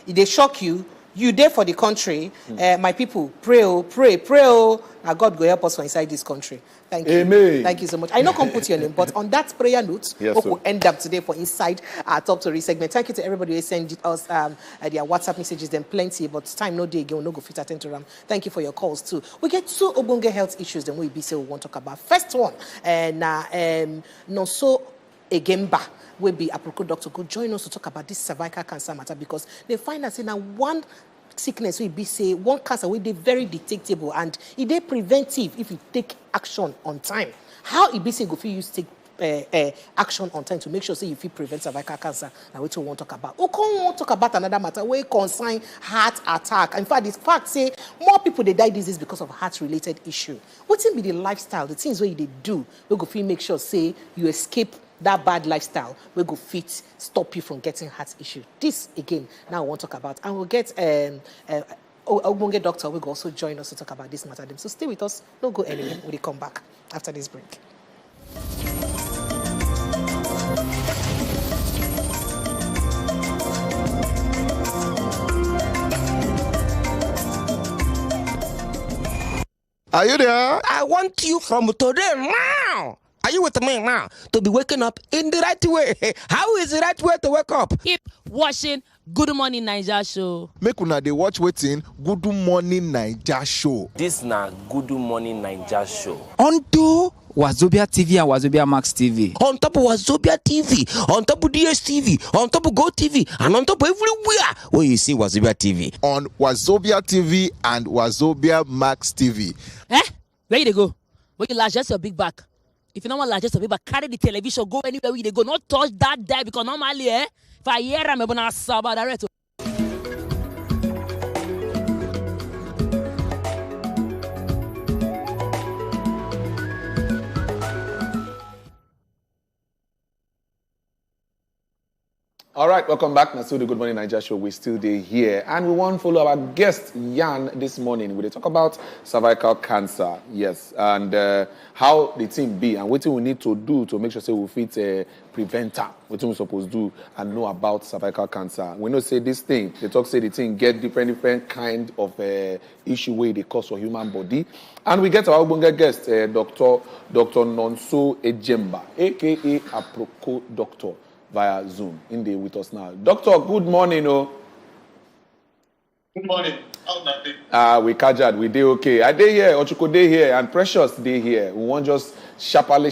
they shock you, you there for the country. My people, pray, and God go help us for inside this country. Thank you. Amen. Thank you so much. I know can't put your name, but on that prayer note, we will end up today for inside our top story segment. Thank you to everybody who sent us their WhatsApp messages. Then plenty, but time no day again. No go fit attend to them. Thank you for your calls too. We get two obonge health issues. Then we say we want to talk about. First one, no so Egemba will be a procure doctor. Go join us to talk about this cervical cancer matter because they find us in one sickness will be say one cancer will be very detectable and it is preventive if you take action on time. How it be say go for you take action on time to make sure say you fit prevent cervical cancer. Now we won't talk about. We can't talk about another matter where concern heart attack. In fact, this fact say more people they die disease because of heart related issue. What's be the lifestyle, the things where they do, we go fit make sure say you escape that bad lifestyle will go fit stop you from getting heart issue. This again now I want to talk about, and we'll get Ogbonge doctor will also join us to talk about this matter. So stay with us, don't go anywhere. We'll come back after this break. Are you there? I want you from today now. Are you with me now? To be waking up in the right way. How is the right way to wake up? Keep watching Good Morning Naija show. Make una dey watch wetin Good Morning Naija show. This na Good Morning Naija show. Onto Wazobia TV and Wazobia Max TV. On top of Wazobia TV, on top of DSTV, on top of Go TV, and on top of everywhere where you see Wazobia TV. On Wazobia TV and Wazobia Max TV. Where you dey go? Where you largest your big back? If you don't want largest your big back, carry the television, go anywhere where you dey go. Not touch that there because normally, if I hear I'm gonna saba direct. All right, welcome back. Now, still the Good Morning Naija show. We're still here. And we want to follow our guest, Yan, this morning. We'll talk about cervical cancer. Yes. And how the thing be and what we need to do to make sure say we fit preventer. What we supposed to do and know about cervical cancer. We know say this thing, they talk say the thing get different kind of issue where they cause for human body. And we get our guest, Dr. Nonso Ejemba, a.k.a. Aproko Doctor, via Zoom. In there with us now. Doctor, good morning. Good morning. How's that? We kajad, we dey okay. I dey here, Ochuko dey here, and Precious dey here. We want just sharply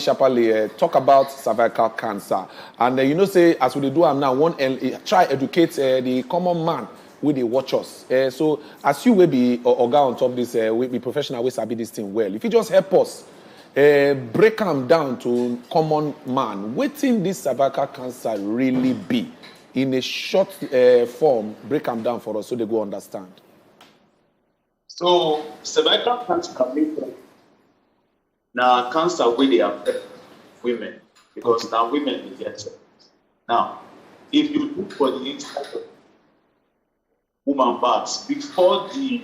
talk about cervical cancer. And you know, say, as we do now, try educate the common man with the watch us. So, as you will be Oga on top of this, we be professional, we sabi this thing well. If you just help us, break them down to common man. Wetin this cervical cancer really be? In a short form, break them down for us so they go understand. So, cervical cancer can be now cancer where they affect women because now women will get it. Now, if you look for the inside of woman parts before the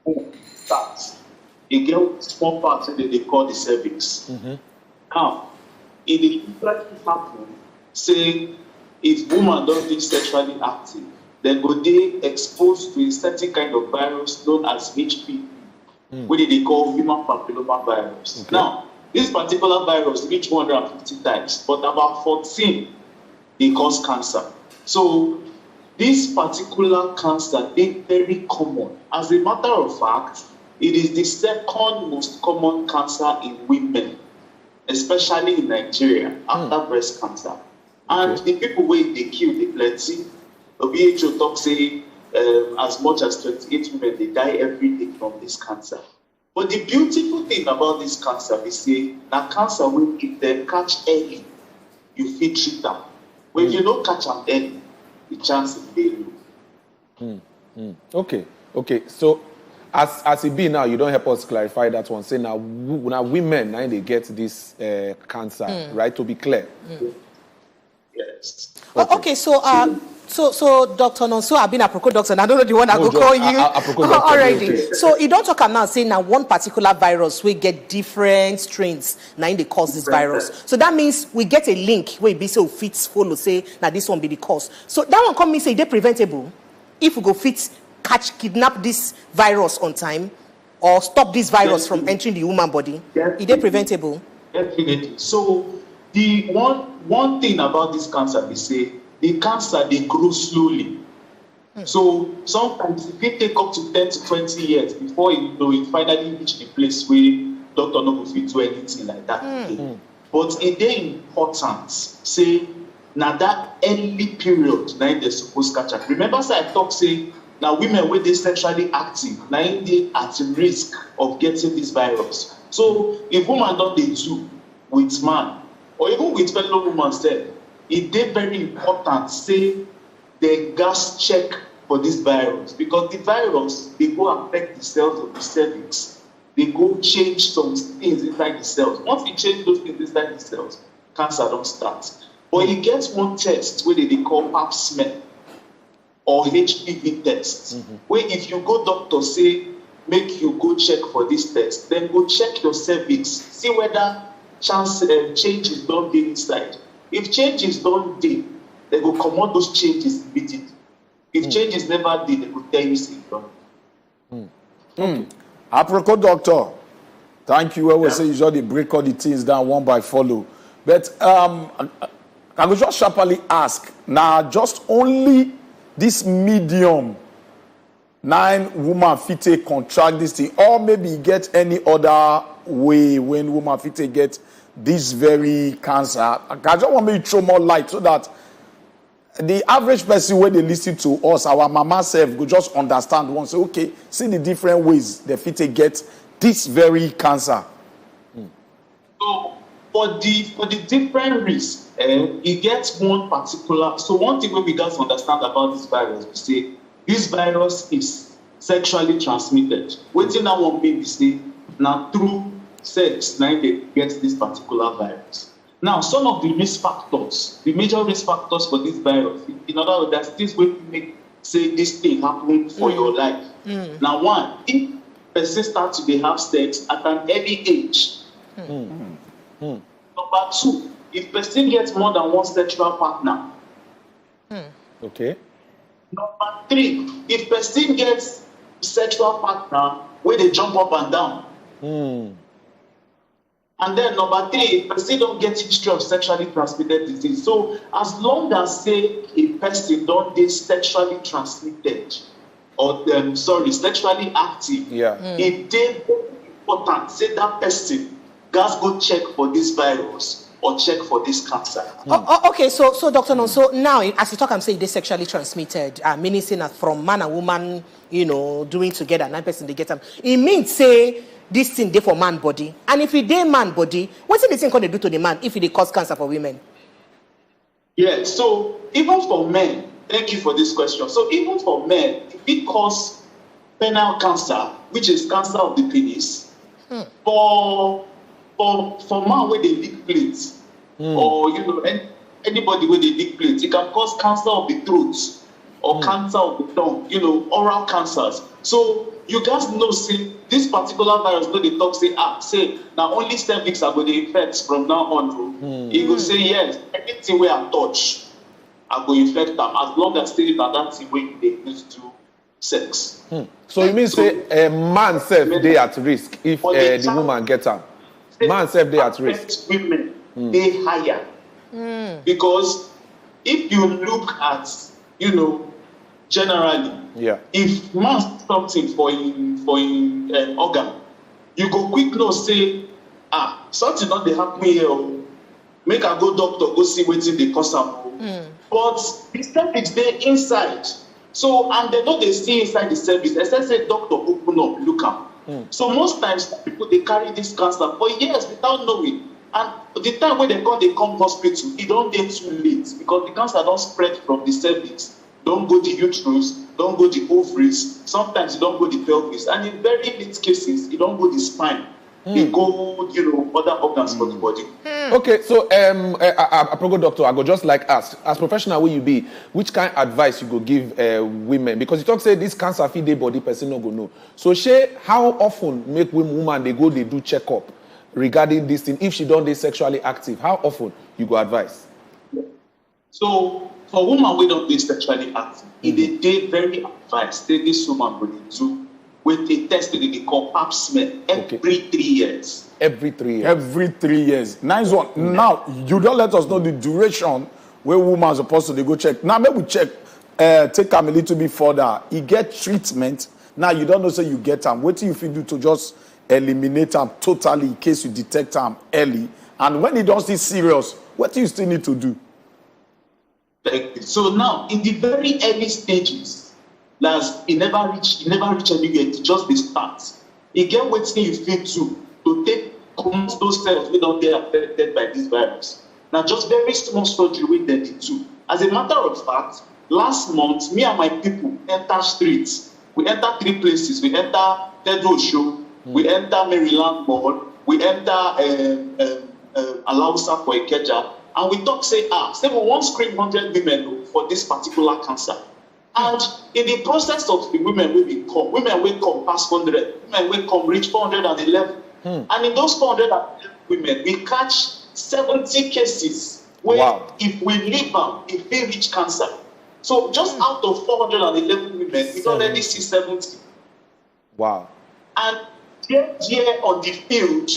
womb starts, you get small parts that they call the cervix. Now, in the infection happen, say if woman don't be sexually active, then go they exposed to a certain kind of virus known as HPV, which they call human papilloma virus. Okay. Now, this particular virus reach 150 times, but about 14 they cause cancer. So this particular cancer is very common. As a matter of fact, it is the second most common cancer in women, especially in Nigeria, after breast cancer. And the people where they kill the plenty. The WHO talks say as much as 28 women they die every day from this cancer. But the beautiful thing about this cancer is say that cancer will if they catch early, you fit treat them. When you don't catch them early, the chance is very low. Okay. So as it be now, you don't help us clarify that one. Say now women now they get this cancer, right? To be clear. Yes. Okay. So Dr. Nonso, I've been a Aproko doctor, and I don't know the one I go call you already. Okay. So you don't talk now saying now one particular virus we get different strains now they cause this virus. So that means we get a link where it be so fits follow say now this one be the cause. So that one come me say they preventable if we go fit kidnap this virus on time or stop this virus from entering the human body. Is they preventable? Definitely. So the one thing about this cancer is say the cancer they grow slowly. So sometimes it can take up to 10 to 20 years before it finally reach the place where doctor no go fit do anything like that. But it is important say now that early period now they supposed catch up. Remember say I talk say now women when they sexually active now they at risk of getting this virus. So if woman don't they do with man or even with fellow woman said, it is very important say the gas check for this virus because the virus they go affect the cells of the cervix. They go change some things inside the cells. Once you change those things inside the cells, cancer don't start. But you get one test where they call pap smear or HPV test. Where if you go doctor say make you go check for this test, then go check your cervix, see whether changes don't be inside. If changes don't do, they will come out those changes immediately. If changes never did, they will tell you something. Aproko doctor, thank you. I will say you usually break all the things down one by follow. But I will just sharply ask now, just only this medium 9 woman fit contract this thing, or maybe get any other way when woman fit get this very cancer. I just want me to throw more light so that the average person when they listen to us, our mama self, will just understand one. Say, okay, see the different ways they fit get this very cancer. So for the different risks, it gets one particular. So one thing we got to understand about this virus, we say this virus is sexually transmitted. Waiting now one baby say now through sex, now they get this particular virus. Now, some of the risk factors, the major risk factors for this virus, in other words, there's things where you make say this thing happen for your life. Now, one, if person start to have sex at an early age. Number two, if person gets more than one sexual partner. Okay. Number three, if person gets sexual partner where they jump up and down. And then number three, if person don't get history of sexually transmitted disease. So as long as say a person don't get sexually transmitted or sexually active, it is important say that person guys go check for this virus or check for this cancer. Okay, so Dr. No, so now as you talk, I'm saying they sexually transmitted, meaning saying that from man and woman, doing together, 9% they get them. It means say this thing they for man body, and if it they man body, what's the thing gonna do to the man if it cause cancer for women? Yeah, so even for men, thank you for this question. So even for men, if it cause penile cancer, which is cancer of the penis, for man where they leak plates, or anybody where they leak plates, it can cause cancer of the throat or cancer of the tongue, oral cancers. So you guys know, say this particular virus, no, they talk say now only 7 weeks are going to infect from now on. He will say yes, anything where I touch, I go infect them as long as they are that thing where they used to sex. So you mean say a man self they at risk if the woman gets them? Man self they at risk. Women they higher because if you look at generally, if man something for in organ, you go quick know say something not they happen here. Make a go doctor go see wetin dey cause am. But the cervix dey inside. So and they know they see inside the cervix. Except say doctor open up look am. So most times people they carry this cancer for years without knowing. And the time when they come hospital, it don't get too late because the cancer don't spread from the cervix. Don't go the uterus, don't go the ovaries. Sometimes you don't go the pelvis, and in very late cases, you don't go the spine. You go, other organs for the body. Okay, so Aprogo doctor, I go just like ask, as professional will you be, which kind of advice you go give women? Because you talk say this cancer feed their body, person no go know. So how often make woman they go they do checkup regarding this thing? If she don't they sexually active, how often you go advise? So for women we don't be sexually active, it they very advanced. This woman will do with a test that they call pap smear every 3 years. Every 3 years. Every 3 years. Nice one. Now you don't let us know the duration where women are supposed to they go check. Now maybe we check, take them a little bit further. You get treatment. Now you don't know say you get them. What do you feel do to just eliminate them totally in case you detect them early? And when it does this serious, what do you still need to do? So now in the very early stages, it never reach anywhere, it just the start. You get what you feel to take those cells we don't get affected by this virus. Now just very small surgery with them too. As a matter of fact, last month, me and my people enter streets. We enter 3 places. We enter Pedro Show, we enter Maryland Mall, we enter Alausa for Ikeja, and we talk say we want screen 100 women for this particular cancer. And in the process of the women will come past 100, women will come reach 411. And in those 411 women, we catch 70 cases where if we leave them, if they reach cancer. So just out of 411 women, we already see 70. Wow. And here on the field,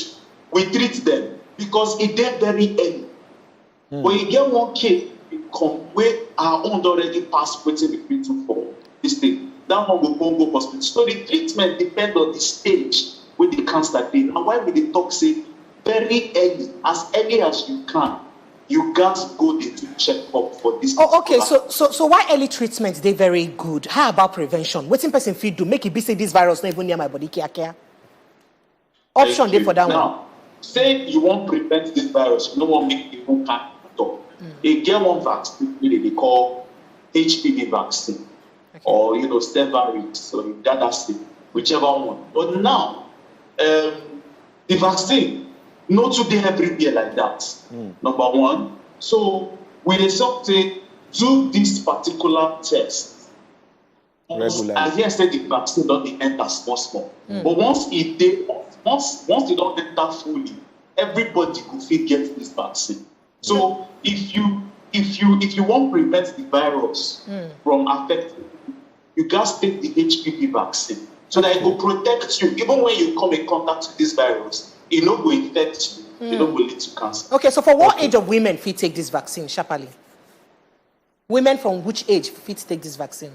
we treat them because it is very early. When you get one kid, come where our own already passed waiting between 2 for this thing. That one will go hospital. So the treatment depends on the stage with the cancer thing. And why we they talk say very early as you can, you guys go there to check up for this. Okay, so why early treatment they very good? How about prevention? What in person feed do make it be say this virus not even near my body care? Option there for that now, say you want to prevent this virus, you don't want to make people can't talk. They get one vaccine they call HPV vaccine, or Stevarix or Gardasil, whichever one. But now, the vaccine not to be everywhere like that. Number one. So we say do this particular test. I hear say the vaccine don't enter small. But once it don't enter fully, everybody could fit get this vaccine. So if you want to prevent the virus from affecting you, you guys take the HPV vaccine so that it will protect you. Even when you come in contact with this virus, it not will infect you. It not will lead to cancer. Okay, so for what age of women fit take this vaccine, sharply? Women from which age fit take this vaccine?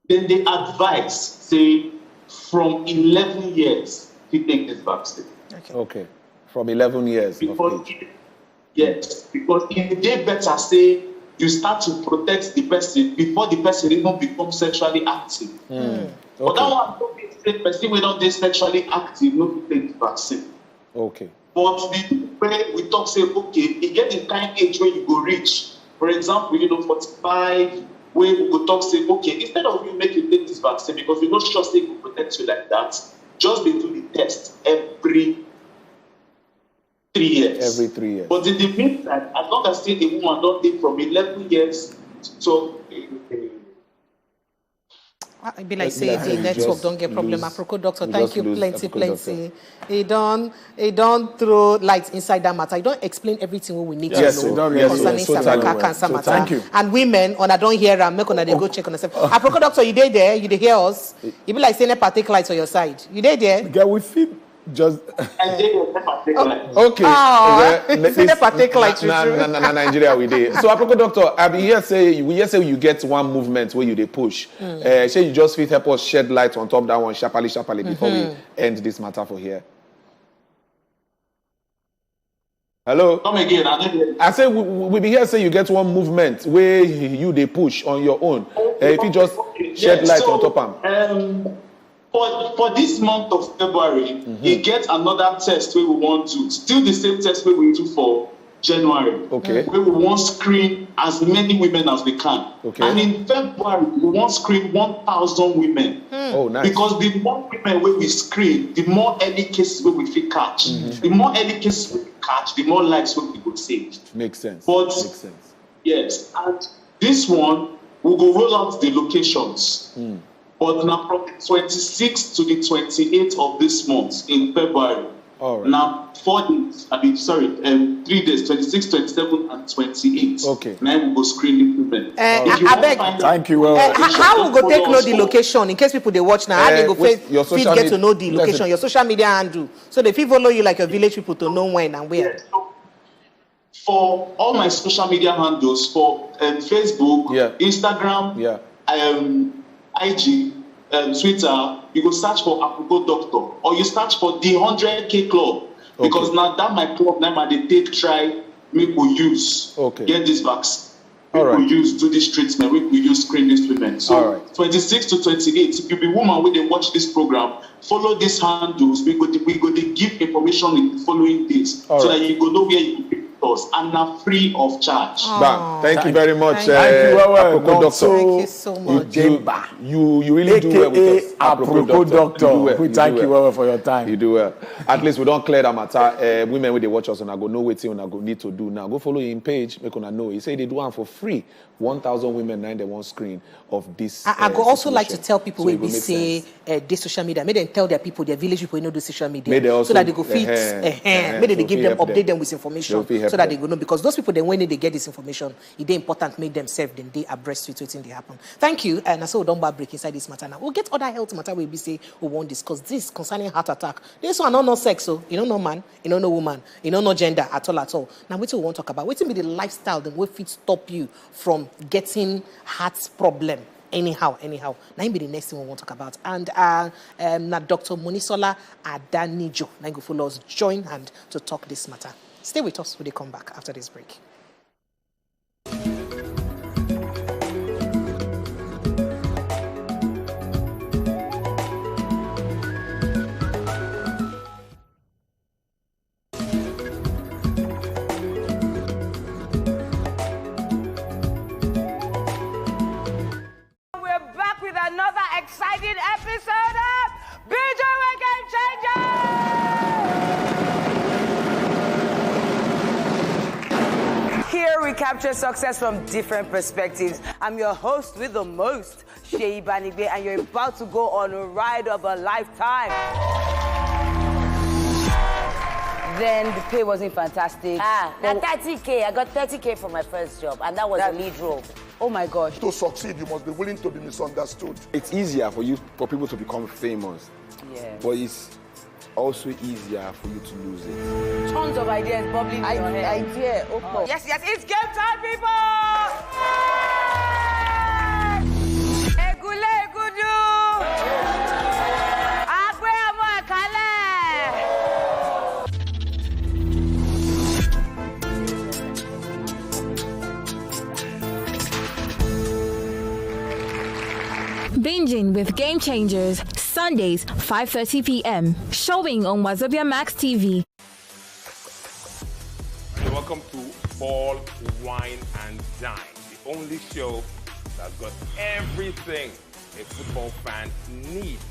Then they advise, say, from 11 years to take this vaccine. Okay. From 11 years because because in they better say you start to protect the person before the person even becomes sexually active. But that one don't be the person we don't sexually active, not to take the vaccine. Okay. But the way we talk say, okay, you get the kind age where you go reach. For example, 45, where we go talk say, okay, instead of you make you take this vaccine because we're not sure say it will protect you like that, just they do the test every 3 years. Every 3 years. But in the meantime, as long as say the woman don't take from 11 years to I be like say the network don't get problem. Aproko doctor, thank you plenty. He don't throw light inside that matter. He don't explain everything what we need to know concerning cervical cancer matter. Thank you. And women, on I don't hear them, make on they go check on themselves. Aproko doctor, you there? You dey hear us? You be like saying a take lights on your side. You there? Yeah, we feel just okay. Nigeria we did. So, Aproko doctor, I be here say we say you get one movement where you dey push. Say you just fit help us shed light on top that one sharply before we end this matter for here. Hello. Come again. I say we be here say you get one movement where you dey push on your own. If you just shed light on top am. For this month of February, you get another test where we want to, still the same test where we do for January. Okay. Where we want to screen as many women as we can. Okay. And in February, we want to screen 1,000 women. Oh, nice. Because the more women where we screen, the more early cases where we fit catch. The more early cases we catch, the more lives we will save. Makes sense. But makes sense. Yes, and this one, we will roll out the locations. But now from the 26th to the 28th of this month in February. All right. Now 4 days, 3 days, 26, 27, and 28. Okay. Now we go screen the women. Thank you. How we go take know the location in case people they watch now? How they go get to know the location, your social media handle, so they fit follow you like your village people to know when and where. Yes. For all my social media handles, for Facebook, Instagram, IG, Twitter, you go search for Aproko Doctor, or you search for the 100K Club, because now that my club now they take try make we use get this vaccine. We use do this treatment, we use screen these women. So 26 to 28, if you be woman when they watch this program, follow these handles. We go to give information in the following days so that you go know where you pick us and now free of charge. Thank you very much. Thank you, Aproko Doctor. Thank you so much. You really do well with us. Aproko Doctor. We thank you well for your time. You do well. At least we don't clear that matter. Women when they watch us and I go know what you go need to do now. Go follow him page, make una know. He say they do one for free. 1,000 women now they want screen of this. I go also like to tell people when we say this social media, make them tell their people, their village people, know the social media, so that they go fit. Maybe they give them, update them with information, so that they go know. Because those people, then when they get this information, it's important make themselves then they abreast with what's in they happen. Thank you. And so don't break inside this matter now. We'll get other health matter where we say we won't discuss this concerning heart attack. This one no sex, so you don't know man, you don't know woman, you don't know gender at all. Now what we won't talk about? What will be the lifestyle that will fit stop you from getting heart problem anyhow. Now be the next thing we want to talk about. And now Dr. Monisola Adanijo now go follow us join hand to talk this matter. Stay with us when they come back after this break. Another exciting episode of BJ Game Changer! capture success from different perspectives. I'm your host with the most, Sheyi Banigbe, and you're about to go on a ride of a lifetime. Then the pay wasn't fantastic. Now 30K. I got 30K for my first job, and that was a lead role. Oh my gosh. To succeed, you must be willing to be misunderstood. It's easier for people to become famous. Yeah. But it's also easier for you to lose it. Tons of ideas bubbling in your head. Idea. Oh. Yes, it's game time, people! Egule, Gudu! Agbe amo akale! Binging with Game Changers, Sundays, 5:30 p.m. Showing on Wazobia Max TV. Welcome to Ball, Wine and Dine, the only show that's got everything a football fan needs.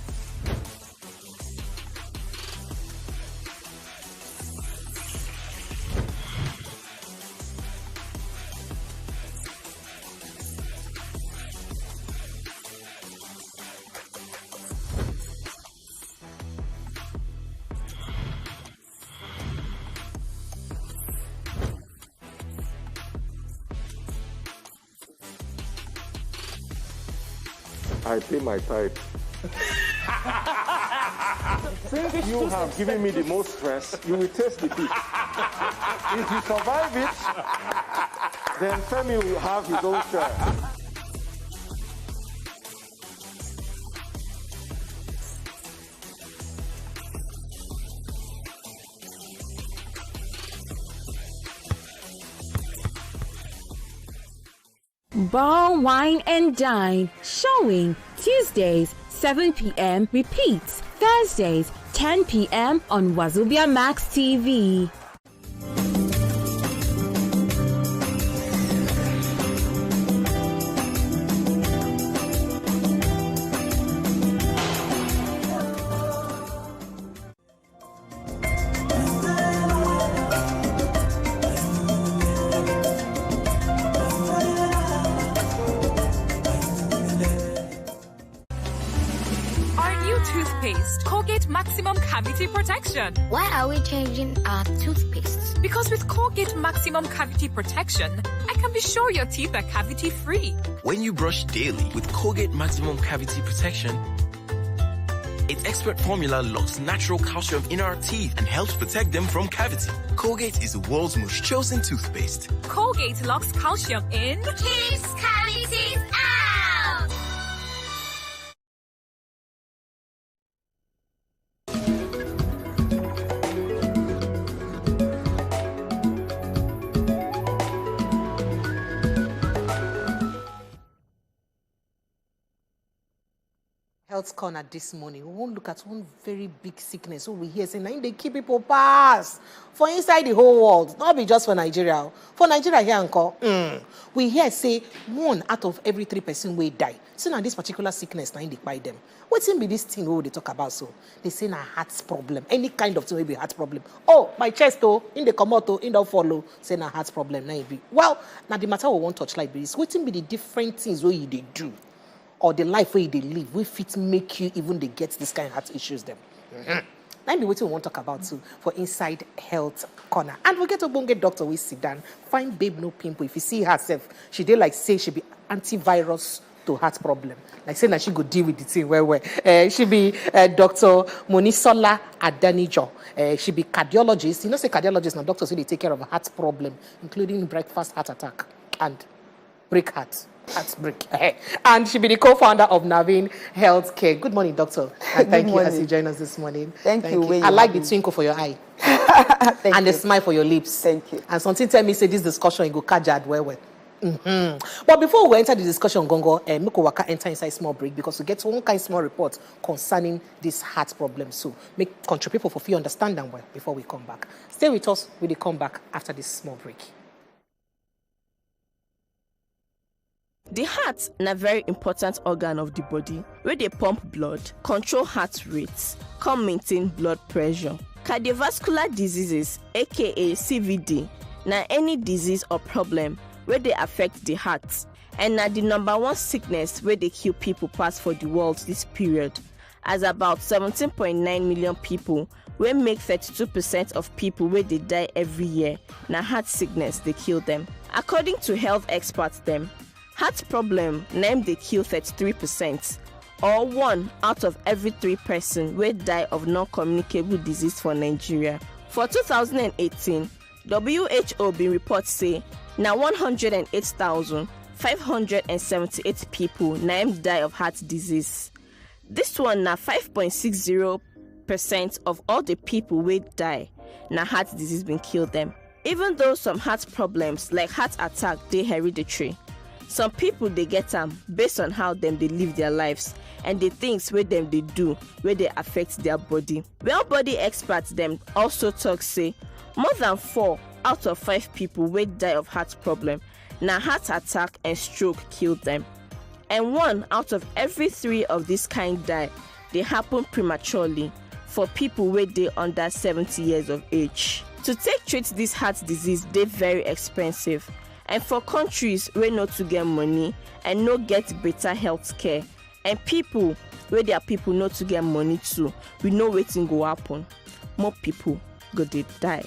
I pay my tithe. Since you have given me the most stress, you will taste the pit. If you survive it, then Femi will have his own share. Ball, Wine and Dine, showing Tuesdays, 7 p.m. Repeats Thursdays, 10 p.m. on Wazobia Max TV. Toothpaste, Colgate Maximum Cavity Protection. Why are we changing our toothpaste? Because with Colgate Maximum Cavity Protection, I can be sure your teeth are cavity free. When you brush daily with Colgate Maximum Cavity Protection, its expert formula locks natural calcium in our teeth and helps protect them from cavity. Colgate is the world's most chosen toothpaste. Colgate locks calcium in, keeps cavities out. Health corner this morning. We won't look at one very big sickness. So we hear saying now they keep people pass for inside the whole world. Not be just for Nigeria. For Nigeria here and we hear say 1 out of every 3 person will die. So now this particular sickness now they buy them. What's in be this thing who they talk about? So they say now heart problem. Any kind of thing will be heart problem. Oh, my chest oh, in the komoto, in the follow, say now heart problem. Now it be. Well, now the matter we won't touch like this. What's in be the different things where they do? Or the life where they live, we fit make you even they get this kind of heart issues them. That be what we want to talk about too for Inside Health Corner. And we get a bonge doctor we sit down, find babe no pimple. If you see herself, she did like say she be antivirus to heart problem. Like say that she go deal with the thing where she be Dr. Monisola Adanijo. She be cardiologist. You know say cardiologist now doctors who they take care of a heart problem, including breakfast heart attack and break heart. Break. And she be the co-founder of Navin Healthcare. Good morning, doctor. Thank you as you join us this morning. Thank you. I like the twinkle for your eye. And the smile for your lips. Thank you. And something tell me say this discussion you go kajad well. But before we enter the discussion, Gongo, make waka enter inside small break because we get one kind of small report concerning this heart problem. So make country people for you understand them well before we come back. Stay with us. We'll come back after this small break. The heart na very important organ of the body where they pump blood, control heart rates, come maintain blood pressure. Cardiovascular diseases aka CVD na any disease or problem where they affect the heart. And na the #1 sickness where they kill people pass for the world this period, as about 17.9 million people, wey make 32% of people where they die every year, na heart sickness they kill them. According to health experts them, heart problem name they kill 33%, or 1 out of every 3 person wey die of non-communicable disease for Nigeria. For 2018, WHO bin report say na 108,578 people named die of heart disease. This one na 5.60% of all the people wey die na heart disease been kill them. Even though some heart problems like heart attack dey hereditary, some people they get them based on how them they live their lives and the things where them they do where they affect their body. Well, body experts them also talk say more than 4 out of 5 people wey die of heart problem na heart attack and stroke kill them, and 1 out of every 3 of this kind die they happen prematurely for people wey dey under 70 years of age. To take treat this heart disease they very expensive, and for countries where not to get money and no get better health care, and people where their people not to get money too, we know waiting go happen. More people go dey die.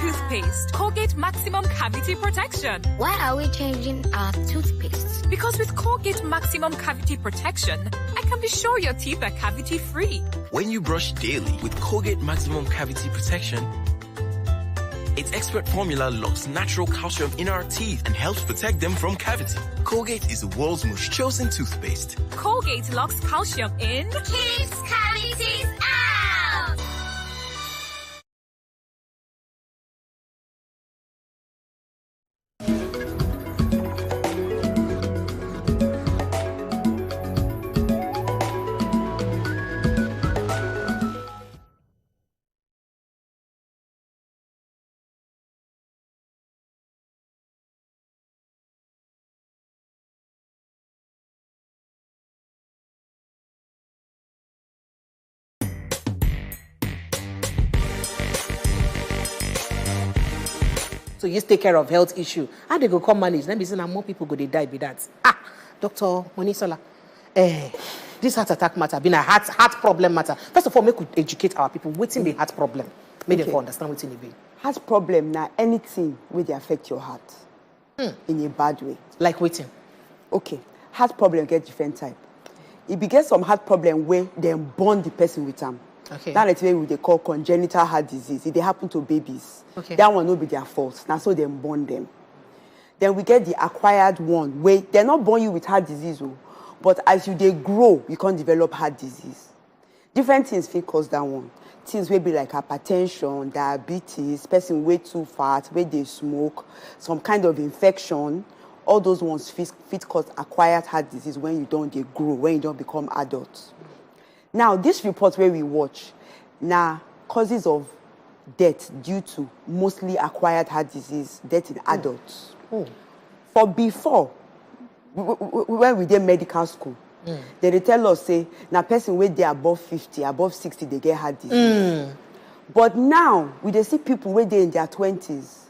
Toothpaste, Colgate Maximum Cavity Protection. Why are we changing our toothpaste? Because with Colgate Maximum Cavity Protection, I can be sure your teeth are cavity free. When you brush daily with Colgate Maximum Cavity Protection, its expert formula locks natural calcium in our teeth and helps protect them from cavity. Colgate is the world's most chosen toothpaste. Colgate locks calcium in, keeps cavities out. So you take care of health issue. How they go come manage? Let me say now more people go they die with that. Dr. Monisola, this heart attack matter, been a heart problem matter. First of all, make we educate our people. What's in the heart problem? Make them understand what's in the vein. Heart problem now anything will they affect your heart in a bad way. Like waiting. Okay, heart problem get different type. If you get some heart problem where they born the person with them. Okay. That's what they call congenital heart disease. If they happen to babies, that one will be their fault. Now so they born them. Then we get the acquired one where they're not born you with heart disease, but as they grow, you can't develop heart disease. Different things will cause that one. Things will be like hypertension, diabetes, person way too fat, where they smoke, some kind of infection. All those ones fit cause acquired heart disease when you don't grow, when you don't become adults. Now, this report where we watch, now causes of death due to mostly acquired heart disease, death in adults. For before, when we did medical school, they tell us, say, now person where they above 50, above 60, they get heart disease. But now, we they see people where they in their 20s,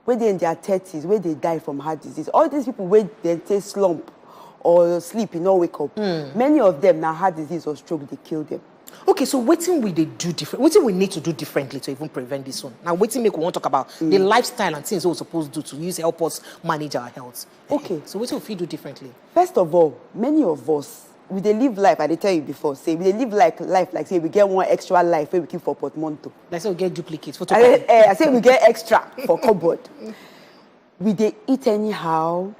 where they in their 30s, where they die from heart disease. All these people where they take slump or sleep, you know, wake up. Many of them now heart disease or stroke, they kill them. Okay, so what thing we they do different? What thing we need to do differently to even prevent this one? Now, what thing make we want to talk about the lifestyle and things we're supposed to do to use help us manage our health? Okay. So what thing we do differently? First of all, many of us, we they live life, I did tell you before, say, we they live life like say we get one extra life where we keep for portmanteau. Like say we get duplicates. I say we get extra for cupboard. We they eat anyhow,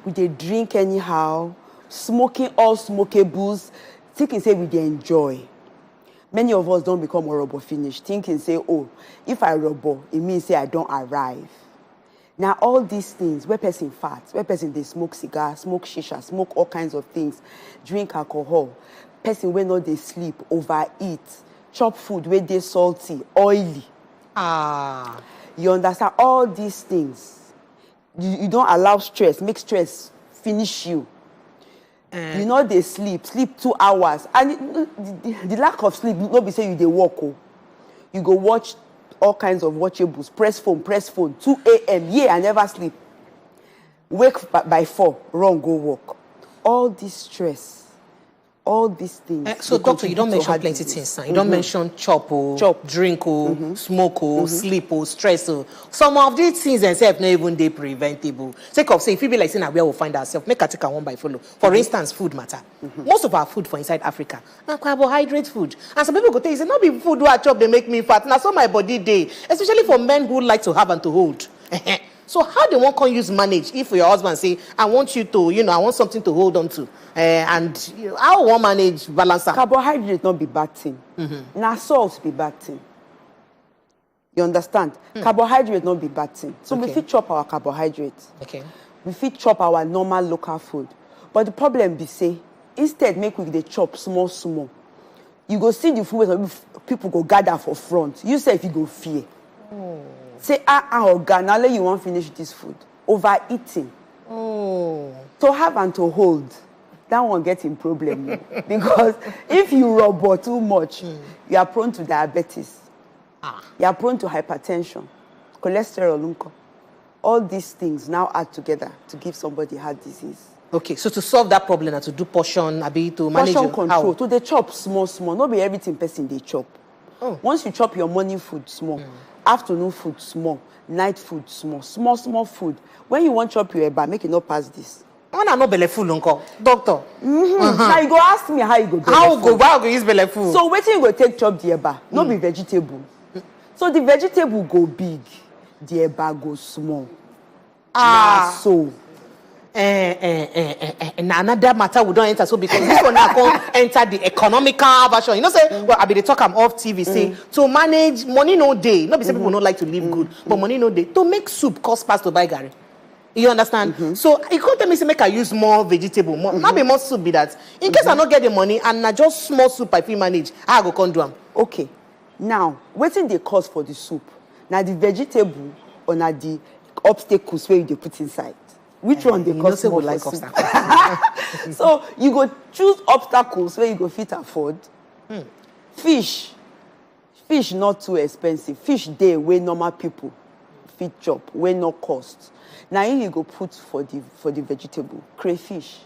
we they drink anyhow, smoking all smokables, thinking say we they enjoy. Many of us don't become horrible finish, thinking, say, oh, if I rubber, it means say I don't arrive. Now, all these things, where person fat, where person they smoke cigar, smoke shisha, smoke all kinds of things, drink alcohol, person where not they sleep, overeat, chop food where they salty, oily. You understand? All these things. You don't allow stress, make stress finish you. You know they sleep 2 hours. And the lack of sleep, not be say you they walk. Oh. You go watch all kinds of watchables, press phone, 2 a.m. Yeah, I never sleep. Wake by 4, run, go walk. All this stress, all these things. So, doctor, you don't mention plenty things. You don't mention chop, drink, smoke, sleep, stress. Some of these things themselves not even they preventable. Take off, say if you be like saying where we'll find ourselves, make a take a one by follow. For instance, food matter. Most of our food for inside Africa now carbohydrate food. And some people go tell you, not be food who I chop they make me fat. Now so my body day, especially for men who like to have and to hold. So how they won't can use manage if your husband say, I want you to, I want something to hold on to. And how won't manage balance? Carbohydrate not be bad thing. Now salt be bad thing. You understand? Carbohydrate not be bad thing. So we fit chop our carbohydrates. We fit chop our normal local food. But the problem be say, instead make we the chop small. You go see the food where people go gather for front. You say if you go fear. Say, now you won't finish this food. Overeating. To have and to hold, that won't get in problem. Because if you rubber too much, you are prone to diabetes. You are prone to hypertension, cholesterol. All these things now add together to give somebody heart disease. Okay, so to solve that problem and to do portion, to manage portion control, how? To they chop small. Not be everything person they chop. Once you chop your morning food small, afternoon food small, night food small food. When you want chop your eba, make it not pass this. When I know belly full, uncle, doctor. Now you go ask me how you go. How go use belly full? So waiting you go take chop the eba, not be vegetable. So the vegetable go big, the eba go small. So. And another matter we don't enter so because this one now can't enter the economical version. You know, say, well, I be the talk I'm off TV, say, to manage money no day. Not be say people don't like to live good, but money no day. To make soup cost pass to buy gari. You understand? So you can't tell me say make I use more vegetable, more, not be more soup be that. In case I not get the money and I just small soup I feel manage, I go come do them. Okay. Now, waiting the cost for the soup. Now the vegetable or now the obstacles where you put inside. Which one they cost more like obstacles? So you go choose obstacles where you go fit afford. Fish not too expensive. Fish day where normal people fit chop, where no cost. Now you go put for the vegetable crayfish.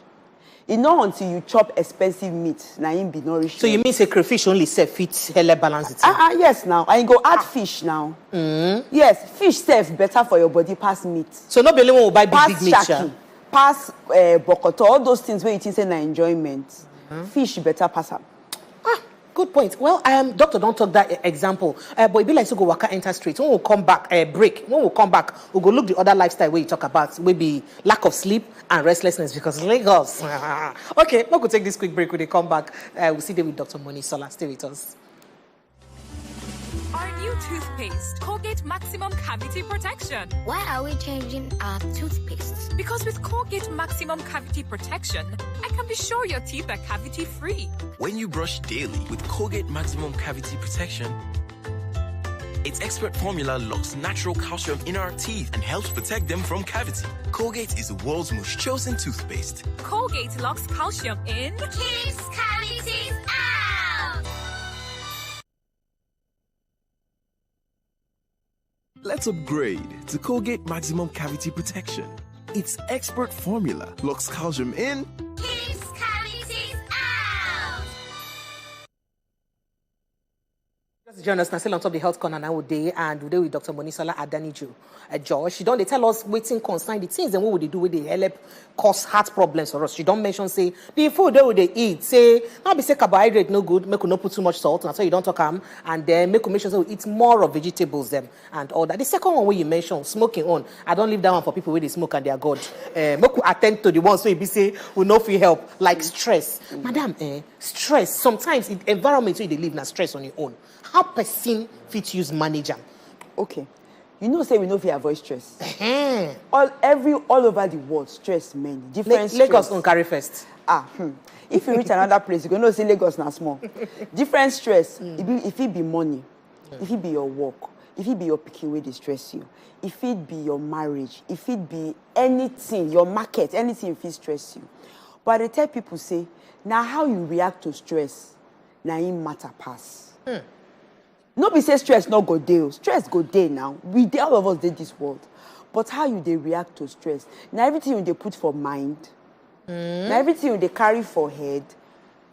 It's not until you chop expensive meat now you be nourished. So you mean say crayfish only self fit hella balance it? Yes now. And you go add fish now. Yes, fish self better for your body pass meat. So not only one will buy big meat. Pass bokoto, all those things where you think say na enjoyment. Fish better pass up. Good point. Well, doctor, don't talk that example. But it be like so go waka enter street. When we'll come back, break. When we'll come back, we'll go look the other lifestyle where you talk about. Maybe lack of sleep and restlessness because Lagos. Okay, we'll go take this quick break. When they come back, we'll see them with Dr. Monisola. Stay with us. Our new toothpaste, Colgate Maximum Cavity Protection. Why are we changing our toothpaste? Because with Colgate Maximum Cavity Protection, I can be sure your teeth are cavity-free. When you brush daily with Colgate Maximum Cavity Protection, its expert formula locks natural calcium in our teeth and helps protect them from cavity. Colgate is the world's most chosen toothpaste. Colgate locks calcium in, keeps cavities out. Let's upgrade to Colgate Maximum Cavity Protection. Its expert formula locks calcium in, keeps cavities out. Join us now, still on top of the health corner now today, and today with Dr. Monisola Adanijo. George, she don't tell us waiting concern the things and what would they do with the help cause heart problems for us. She don't mention say the food they would they eat. Say not be say carbohydrate no good, make you not put too much salt, and so you don't talk and then make you make sure so eat more of vegetables them and all that. The second one where you mentioned smoking on, I don't leave that one for people where they smoke and they are God. Make you attend to the ones so you be say will not feel help like stress. Madam, stress sometimes the environment where they live na stress on your own. How person fit use manager? Okay. You know, say we know if you avoid stress. all over the world, stress many different. Lagos on carry first. If you reach another place, you gonna see Lagos now small. Different stress. If it be money, if it be your work, if it be your picking way they stress you, if it be your marriage, if it be anything, your market, anything if it stress you. But they tell people say, now how you react to stress, now it matter pass. No be say stress not go day. Stress go day now. All of us did this world. But how you they react to stress? Now everything you they put for mind. Now everything you they carry for head.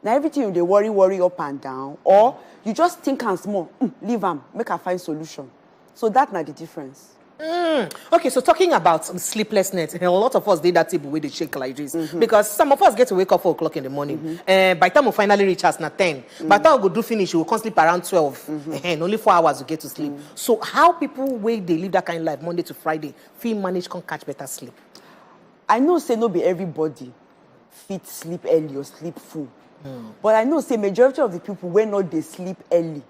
Now everything you they worry up and down. Or you just think and small. Leave them. Make a find solution. So that's not the difference. Okay, so talking about sleepless nights, a lot of us did that table with the shake like this because some of us get to wake up 4 o'clock in the morning. By the time we finally reach us, not 10. By the time we go do finish, we will can't sleep around 12. And only 4 hours we get to sleep. So how people where they live that kind of life Monday to Friday, feel manage can catch better sleep? I know say no be everybody fit sleep early or sleep full. But I know say majority of the people when not they sleep early.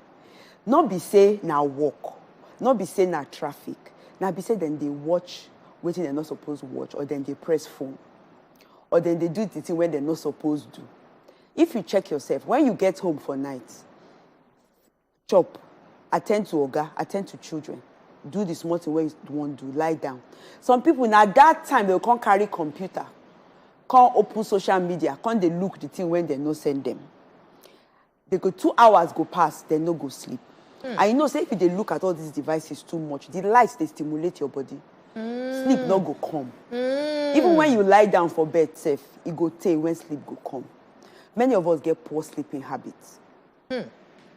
Not be say now walk, not be say now traffic. Now, be said then they watch waiting they're not supposed to watch, or then they press phone, or then they do the thing when they're not supposed to. If you check yourself, when you get home for night, chop, attend to Oga, attend to children, do the small thing where you want to do, lie down. Some people, now that time, they can't carry computer, can't open social media, can't they look the thing when they no send them. They go 2 hours go past, they no go sleep. I know, say if they look at all these devices too much, the lights, they stimulate your body. Sleep not go come. Even when you lie down for bed, safe, it go take when sleep go come. Many of us get poor sleeping habits.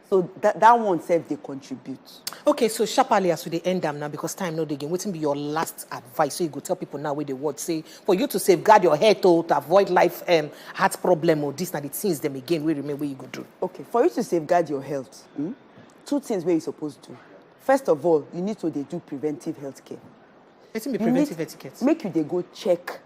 So that one self, they contribute. Okay, so sharply as we they end them now because time no digging. What will be your last advice? So you go tell people now where they watch, say for you to safeguard your health to avoid life heart problem or this now the things them again we remember you go do. Okay, for you to safeguard your health, 2 things where you're supposed to do. First of all, you need to do preventive health care. Let's be preventive etiquette. Make you they go check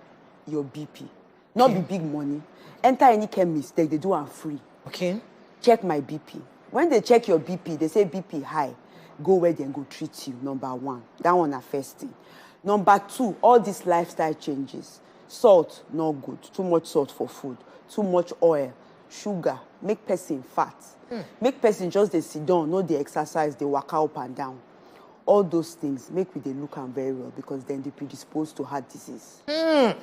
your BP. Not be big money. Enter any chemist, they do am free. Okay. Check my BP. When they check your BP, they say BP high. Go where they go treat you, number 1. That one is first thing. Number 2, all these lifestyle changes. Salt, not good. Too much salt for food. Too much oil. Sugar, make person fat. Make person just they sit down, no they exercise, they walk up and down. All those things make we they look am very well because then they predisposed to heart disease.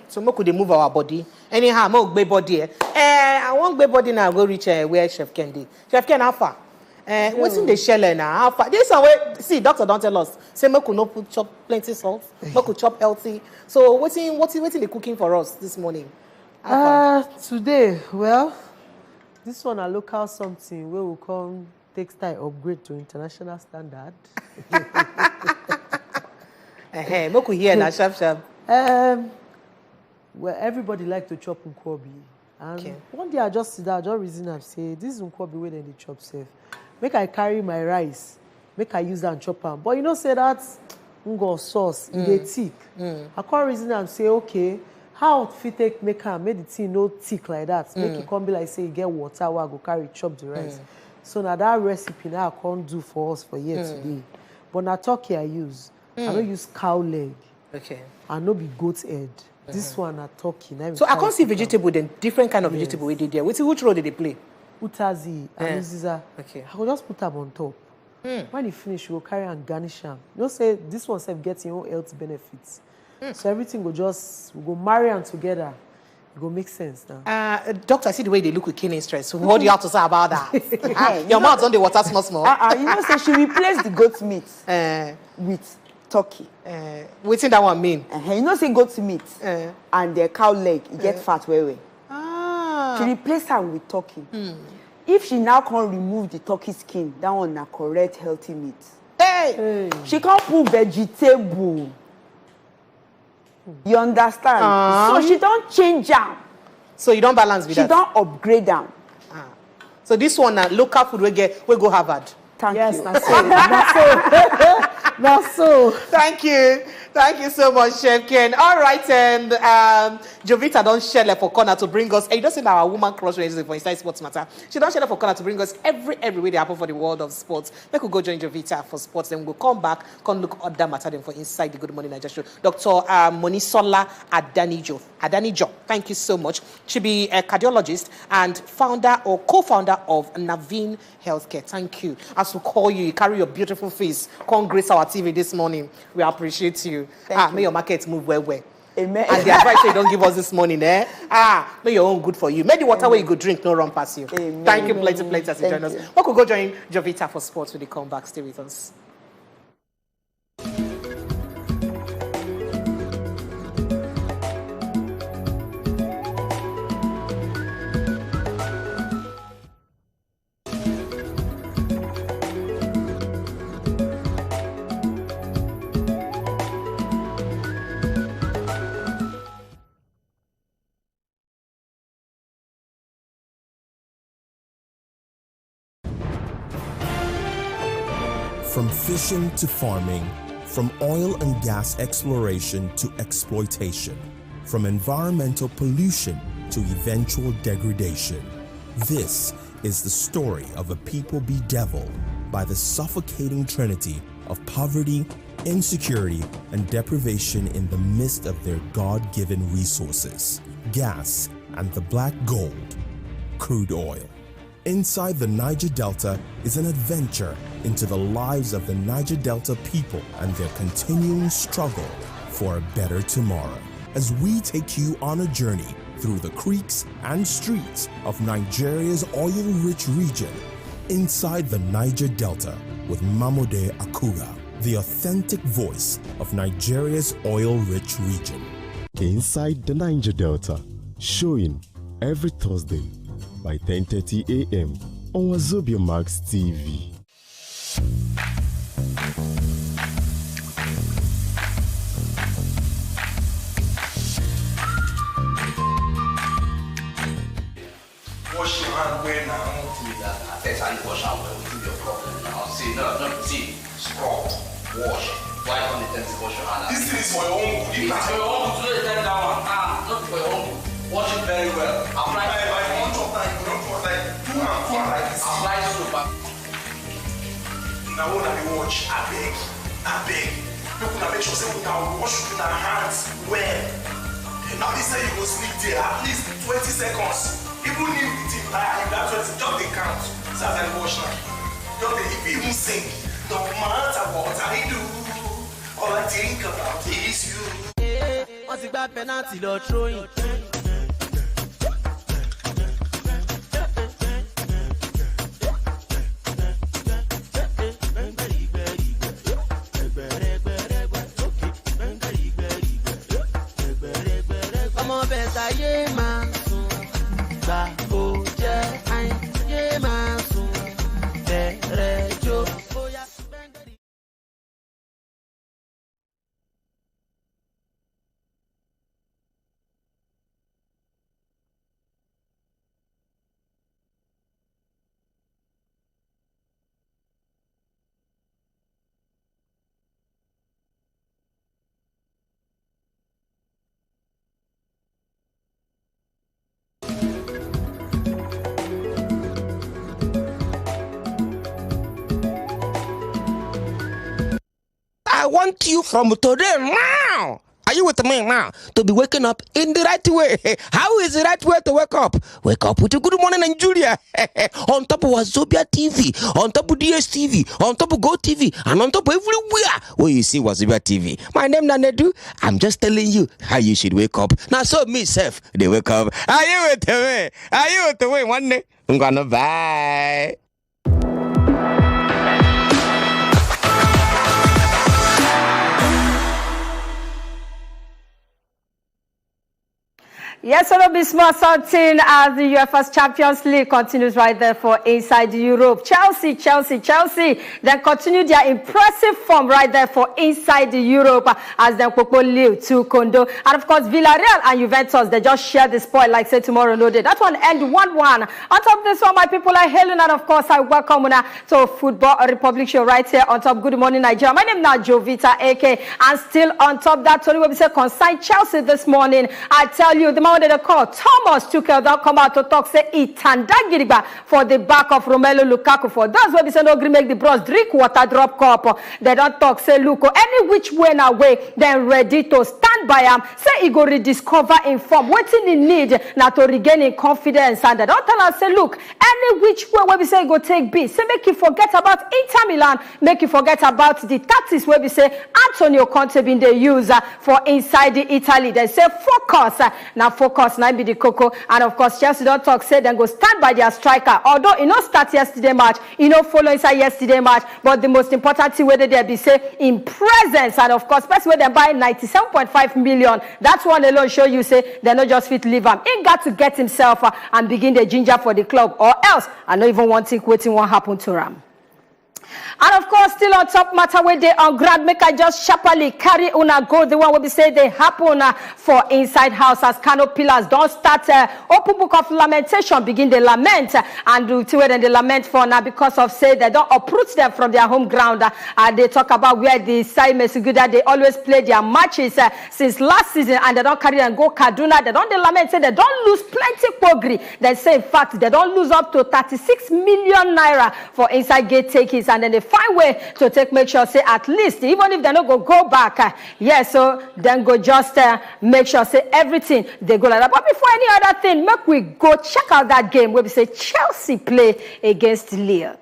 So make we they move our body. Anyhow, more gbe body. I want gbe body now go reach where Chef Ken dey. Chef Ken how far? What's in the shell now? How far? This one way see doctor don't tell us. Say make we no put chop plenty salt. Make we chop healthy. So what's they cooking for us this morning? Today, well, this one a local something where we come textile upgrade to international standard. Make we hear that sharp. Well, everybody like to chop nkwobi. And one day I just sit down, just reason and say, this is nkwobi where they chop safe. Make I carry my rice, make I use that and chop them. But you know, say that ngo sauce, they thick. I can't reason and say, okay, how fit take make the tea no thick like that? Make it come be like say you get water where I go carry chop the rice. So now that recipe now I can't do for us for here today. But now turkey I use. I don't use cow leg. Okay. I no be goat head. This one are turkey. So I can't see vegetable then, different kind of vegetable we did there. Which role did they play? Utazi and Uziza. Okay. I will just put them on top. When you finish, you will carry and garnish them. You know, say this one self gets your own health benefits. So everything will go marry them together. It will make sense now. Doctor, I see the way they look with kidney stress. So what do you have to say about that? Your mouth on the water small. You know, say she replaced the goat meat with turkey. What's that one mean? You know, say goat meat and the cow leg, you get fat way. She replaced her with turkey. If she now can't remove the turkey skin, that one na correct healthy meat. Hey. She can't put vegetable. You understand? So she don't change am. So you don't balance with that? She don't upgrade am. So this one na local food we go Harvard. Thank you. That's so. Thank you. Thank you so much, Chef Ken. All right, and Jovita don't share for corner to bring us. You don't say that our woman cross races for Inside Sports Matter. She don't share for corner to bring us every way they happen for the world of sports. We could go join Jovita for sports, then we'll come back, come look at that matter then for Inside the Good Morning Naija show. Dr. Monisola Adanijo. Thank you so much. She be a cardiologist and founder or co-founder of Naveen Healthcare. Thank you. As we call you, you carry your beautiful face. Come grace our TV this morning. We appreciate you. May your market move well. Amen. And the advice you don't give us this morning, may your own good for you. May the water where you go drink no run past you. Amen. Thank you, plenty as you join us. We could go join Jovita for sports when they come back. Stay with us. From fishing to farming, from oil and gas exploration to exploitation, from environmental pollution to eventual degradation. This is the story of a people bedeviled by the suffocating trinity of poverty, insecurity, and deprivation in the midst of their God-given resources, gas and the black gold, crude oil. Inside the Niger Delta is an adventure into the lives of the Niger Delta people and their continuing struggle for a better tomorrow. As we take you on a journey through the creeks and streets of Nigeria's oil-rich region, inside the Niger Delta with Mamode Akuga, the authentic voice of Nigeria's oil-rich region. Inside the Niger Delta, showing every Thursday by 10:30 a.m. on Wazobia Max TV. Wash your hand where now? That's how you wash out well with your problem now. See, scrub, wash. Why don't you tend to wash your hand? This is for your own good. It's for your own good. So you that one. Not for your own good. Wash it very well. Apply it. If you want to apply, you don't put like 2 and 4 like this. Apply soap. Now when I watch, I beg. People make sure say we can wash with our hands well. Now they say you go sleep there at least 20 seconds. Even if it's in that 20, just they count. So as I wash now, just if you even sing, no matter what I do, all I think about is you. What's it bad penalty or throwing? I want you from today now. Are you with me now? To be waking up in the right way. How is the right way to wake up? Wake up with a Good Morning Nigeria. On top of Wazobia TV, on top of DSTV, on top of Go TV, and on top of everywhere where you see Wazobia TV. My name is Nanedu. I'm just telling you how you should wake up. Now, so me, self, they wake up. Are you with me? Are you with me? One day, I'm gonna bye. Yes, so it'll be small something as the UEFA's Champions League continues right there for inside Europe. Chelsea, then continue their impressive form right there for inside Europe as they live to Kondo. And of course, Villarreal and Juventus, they just share the spoil like say tomorrow no day. That one end 1-1. On top of this one, my people are hailing, and of course, I welcome you to Football Republic show right here on top. Good morning, Nigeria. My name is Jovita AK, and still on top that Tony will be say consign Chelsea this morning. I tell you, the man they call Thomas Tuchel don't come out to talk say Itandagiriba for the back of Romelu Lukaku. For those who be say no agree make the bros drink water drop cup. They don't talk say Luko any which way na way then ready to stand by him. Say he go rediscover in form. Waiting in need now to regain in confidence, and they don't tell us say look any which way where we say go take B. Say make you forget about Inter Milan, make you forget about the tactics where we say Antonio Conte been the user for inside the Italy. They say focus now focus now be the cocoa, and of course Chelsea don't talk say then go stand by their striker. Although you know start yesterday match, you know follow inside yesterday match, but the most important thing whether they be say in presence, and of course best way they buy 97.5 million. That's one alone show you say they not just fit leave him. He got to get himself and begin the ginger for the club, or else I don't even want to think waiting what happened to him. And of course, still on top matter where they on ground, make I just sharply carry una go. The one will be say they happen for inside house as Kano pillars don't start open book of lamentation, begin the lament and do to then they lament for now because of say they don't uproot them from their home ground. And they talk about where the side Mesiguda they always play their matches since last season, and they don't carry and go Kaduna. They don't they lament say they don't lose plenty pogri. They say in fact they don't lose up to 36 million naira for inside gate takings, and then they find way to make sure say at least even if they don't go back so then go just make sure say everything they go like that. But before any other thing, make we go check out that game where we say Chelsea play against Lille.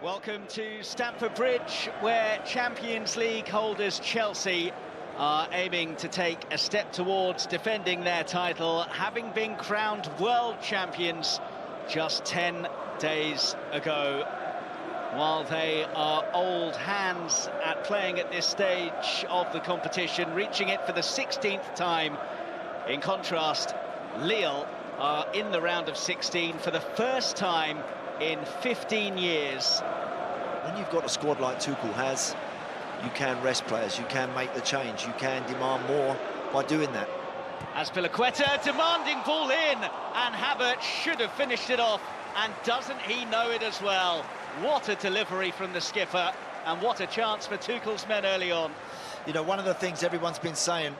Welcome to Stamford Bridge, where Champions League holders Chelsea are aiming to take a step towards defending their title, having been crowned world champions just 10 days ago. While they are old hands at playing at this stage of the competition, reaching it for the 16th time. In contrast, Lille are in the round of 16 for the first time in 15 years. When you've got a squad like Tuchel has, you can rest players, you can make the change, you can demand more by doing that. Azpilicueta demanding ball in, and Havertz should have finished it off, and doesn't he know it as well? What a delivery from the skipper, and what a chance for Tuchel's men early on. You know, one of the things everyone's been saying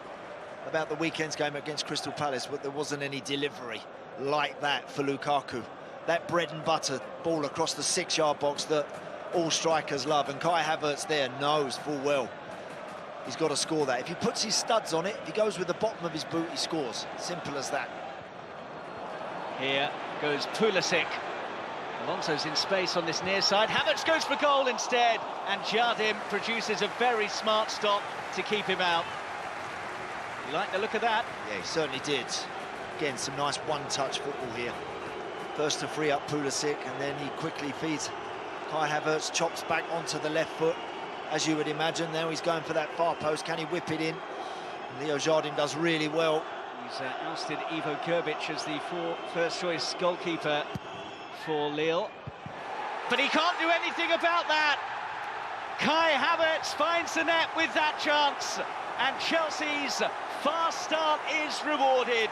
about the weekend's game against Crystal Palace, but there wasn't any delivery like that for Lukaku. That bread and butter ball across the 6-yard box that all strikers love, and Kai Havertz there knows full well he's got to score that. If he puts his studs on it, if he goes with the bottom of his boot, he scores. Simple as that. Here goes Pulisic. Alonso's in space on this near side. Havertz goes for goal instead, and Jardim produces a very smart stop to keep him out. You like the look of that? Yeah, he certainly did. Again, some nice one-touch football here. First to free up Pulisic, and then he quickly feeds Kai Havertz, chops back onto the left foot, as you would imagine. Now he's going for that far post. Can he whip it in? And Leo Jardim does really well. He's ousted Ivo Grbic as the first-choice goalkeeper for Lille. But he can't do anything about that. Kai Havertz finds the net with that chance, and Chelsea's fast start is rewarded.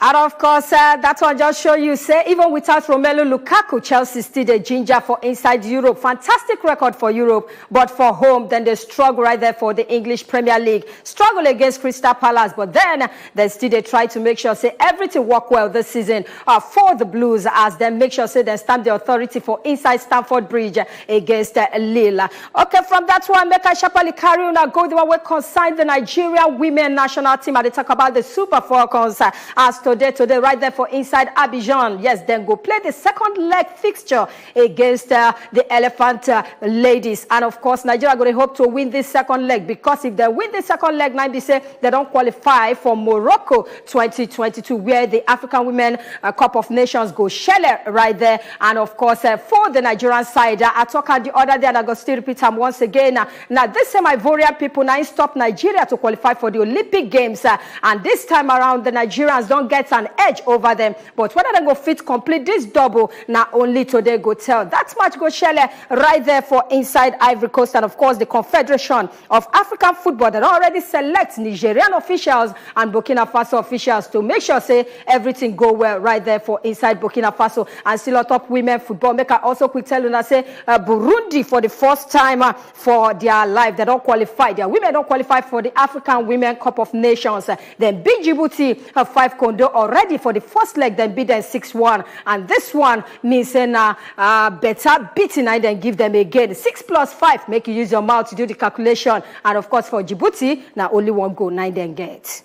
And of course, that's what just show you, say, even without Romelu Lukaku, Chelsea still the ginger for inside Europe. Fantastic record for Europe, but for home, then they struggle right there for the English Premier League. Struggle against Crystal Palace, but then they still they try to make sure, say, everything work well this season for the Blues, as they make sure, say, they stamp the authority for inside Stamford Bridge against Lille. Okay, from that one, make I sharply carry on go the one we consign the Nigeria women national team, and they talk about the Super Falcons as today, right there for inside Abidjan. Yes, then go play the second leg fixture against the Elephant Ladies. And of course, Nigeria going to hope to win this second leg, because if they win the second leg, now they say they don't qualify for Morocco 2022, where the African Women Cup of Nations go shell right there. And of course, for the Nigerian side, I talked the other day, and I go still repeat them once again. Now, this time, Ivorian people now stop Nigeria to qualify for the Olympic Games, and this time around, the Nigerians don't get an edge over them. But whether they go fit complete this double, now only today go tell. That match go shell right there for inside Ivory Coast. And of course, the Confederation of African Football that already select Nigerian officials and Burkina Faso officials to make sure say everything go well right there for inside Burkina Faso. And still on top women football, make I also quick tell you that say Burundi for the first time for their life, they don't qualify. Their women don't qualify for the African Women Cup of Nations. Then beat Djibouti 5 Kondo already for the first leg, then beat them 6-1. And this one means better beating and then give them again 6 + 5. Make you use your mouth to do the calculation. And of course for Djibouti, now only 1 goal 9 then get.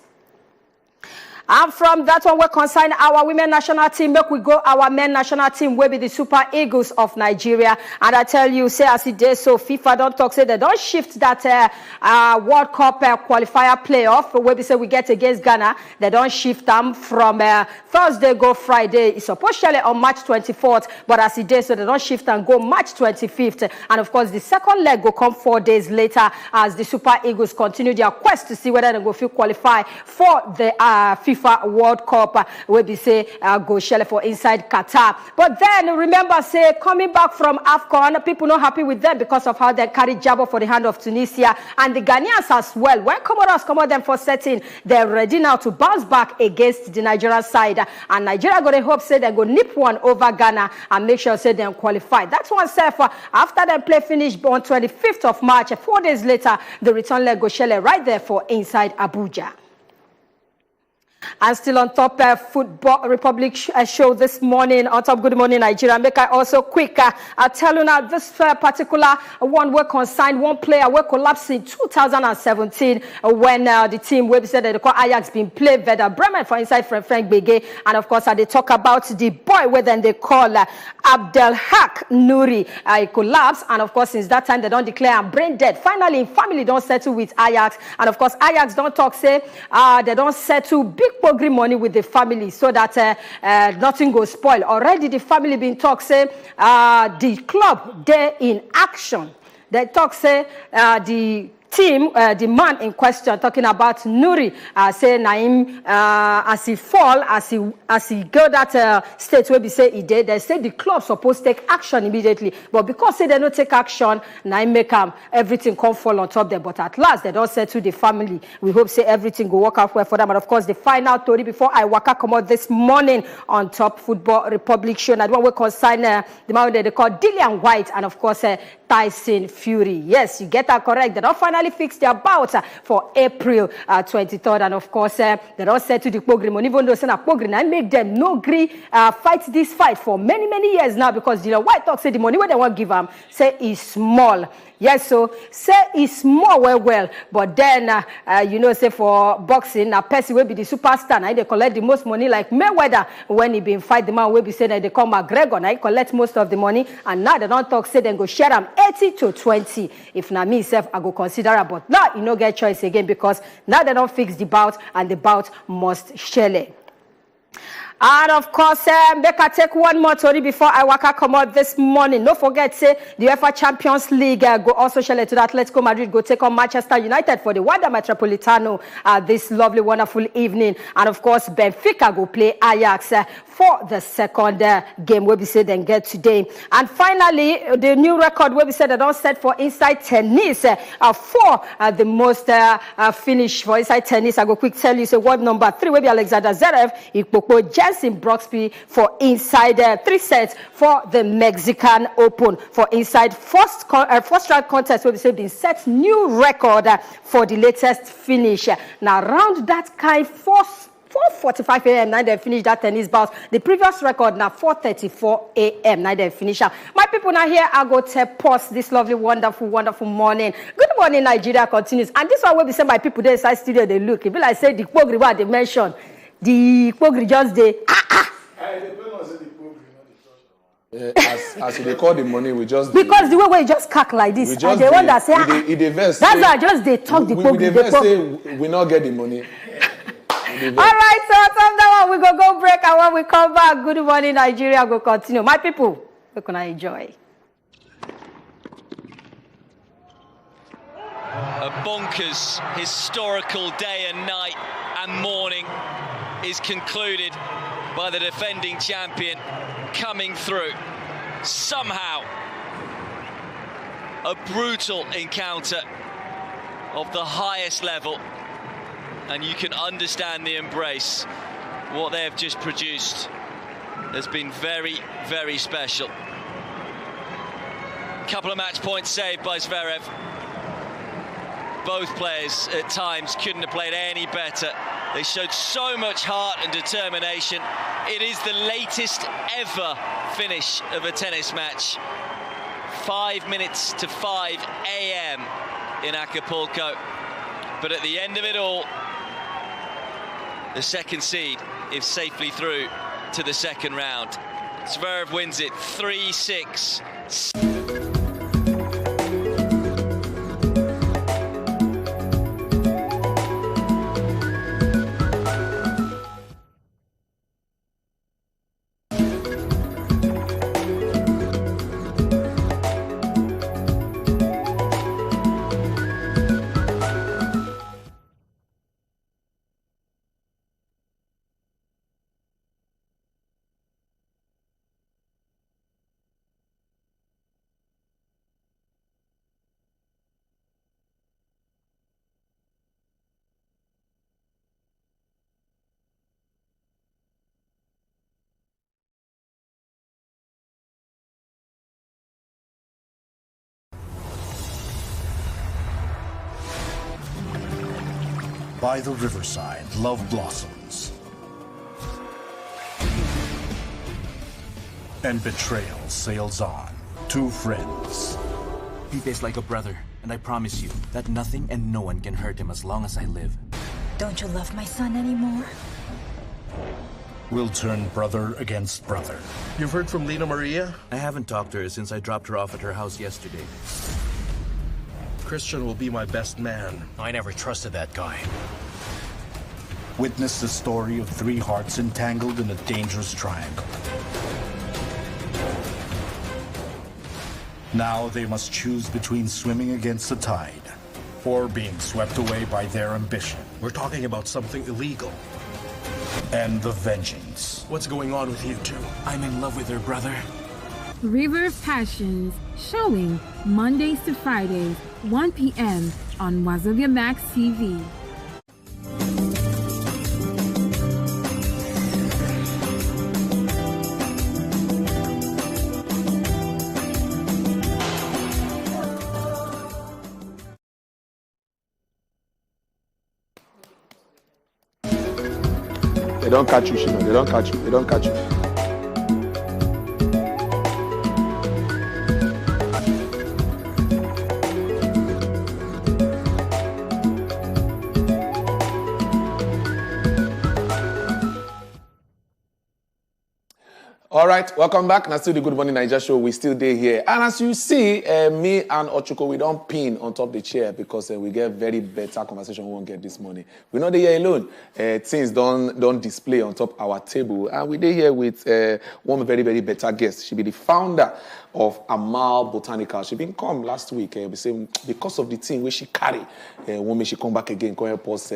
And from that one, we consign our women national team. Make we go our men national team, will be the Super Eagles of Nigeria. And I tell you, say as it is, so FIFA don't talk, say they don't shift that World Cup qualifier playoff, where we say we get against Ghana. They don't shift them from Thursday go Friday. It's supposed to be on March 24th, but as it is, so they don't shift and go March 25th. And of course, the second leg will come 4 days later as the Super Eagles continue their quest to see whether they go feel qualify for the FIFA World Cup, where we say go shell for inside Qatar. But then remember, say coming back from AFCON, people not happy with them because of how they carry Jabo for the hand of Tunisia, and the Ghanaians as well. When Comoros come out them for setting, they're ready now to bounce back against the Nigerian side, and Nigeria got a hope say they go nip one over Ghana and make sure say they qualify. That's one self after they play finish on 25th of March. 4 days later, the return leg go shell right there for inside Abuja. And still on top Football Republic show this morning, on top Good Morning Nigeria. Make I also quick, I'll tell you now, this particular one were consigned, one player were collapsed in 2017 when the team where we said that they call Ajax being played Werder Bremen for inside Frank Bege. And of course, they talk about the boy where then they call Abdelhak Nouri. He collapsed, and of course, since that time, they don't declare him brain dead. Finally, in family don't settle with Ajax. And of course, Ajax don't talk, say, they don't settle big program money with the family so that nothing goes spoil. Already the family been talk say the club there in action. They talk say the team, the man in question, talking about Nouri, say Naim, as he fall, as he go that state where we say he did, they say the club supposed to take action immediately, but because say they don't take action, Naim make everything come fall on top them. But at last they don't say to the family. We hope say everything will work out well for them. And of course, the final story before I waka come out this morning on Top Football Republic show. And I want to consign the man they call Dillian White, and of course Tyson Fury. Yes, you get that correct. They don't finally fix their bout for April 23rd. And of course, they don't say to the program, even though the program, I make them no agree fight this fight for many, many years now, because White talk say the money where they want to give them, say is small. Yes, so say it's small well, but then say for boxing, a person will be the superstar. Now they collect the most money, like Mayweather when he been fight the man will be saying that they call McGregor. Now he collect most of the money, and now they don't talk say they go share them 80-20. If not me self, I go consider it, but now you no get choice again, because now they don't fix the bout, and the bout must shell it. And of course, make I take one more story before I waka come out this morning. Don't forget, say the UEFA Champions League go also shell to the Atletico Madrid go take on Manchester United for the Wanda Metropolitano this lovely, wonderful evening. And of course, Benfica go play Ajax for the second game where we say then get today. And finally, the new record where we said they don't set for inside tennis for the most finish for inside tennis. I go quick tell you, say world number 3 where be Alexander Zverev, Ikpokpo Jensen Broxby for inside 3 sets for the Mexican Open for inside first round contest where we say been set new record for the latest finish. Now around that kind 4:45 a.m. now they finish that tennis bout. The previous record now 4:34 a.m. now they finish up. My people now here I go to pause this lovely, wonderful morning. Good morning, Nigeria continues. And this one will be said by people there inside studio. They look. It be like say the program they mention. the Pogri just dey. As they call the money, we just because the way we just cack like this, and they wonder say, that's why I just they talk the Pogri. We say we not get the money. All right, so from that one we go break, and when we come back, good morning Nigeria go continue. My people, we can enjoy. A bonkers, historical day and night and morning is concluded by the defending champion coming through. Somehow, a brutal encounter of the highest level, and you can understand the embrace. What they have just produced has been very, very special. Couple of match points saved by Zverev. Both players at times couldn't have played any better. They showed so much heart and determination. It is the latest ever finish of a tennis match. 5 minutes to 5 a.m. in Acapulco. But at the end of it all, the second seed is safely through to the second round. Zverev wins it 3-6. By the riverside, love blossoms. And betrayal sails on. Two friends. Pipe's like a brother, and I promise you that nothing and no one can hurt him as long as I live. Don't you love my son anymore? Will turn brother against brother. You've heard from Lena Maria? I haven't talked to her since I dropped her off at her house yesterday. Christian will be my best man. I never trusted that guy. Witness the story of three hearts entangled in a dangerous triangle. Now they must choose between swimming against the tide or being swept away by their ambition. We're talking about something illegal. And the vengeance. What's going on with you two? I'm in love with her, brother. River of Passions, showing Mondays to Fridays, 1 p.m. on Wazobia Max TV. They don't catch you, Shino. They don't catch you. They don't catch you. All right, welcome back. Now, still the Good Morning Naija show. We still there here. And as you see, me and Ochuko, we don't pin on top of the chair because we get very better conversation we won't get this morning. We're not there alone. Things don't display on top our table. And we're here with one very, very better guest. She be the founder of Amal Botanical. She been come last week. We say because of the thing where she carry, when she come back again, come help us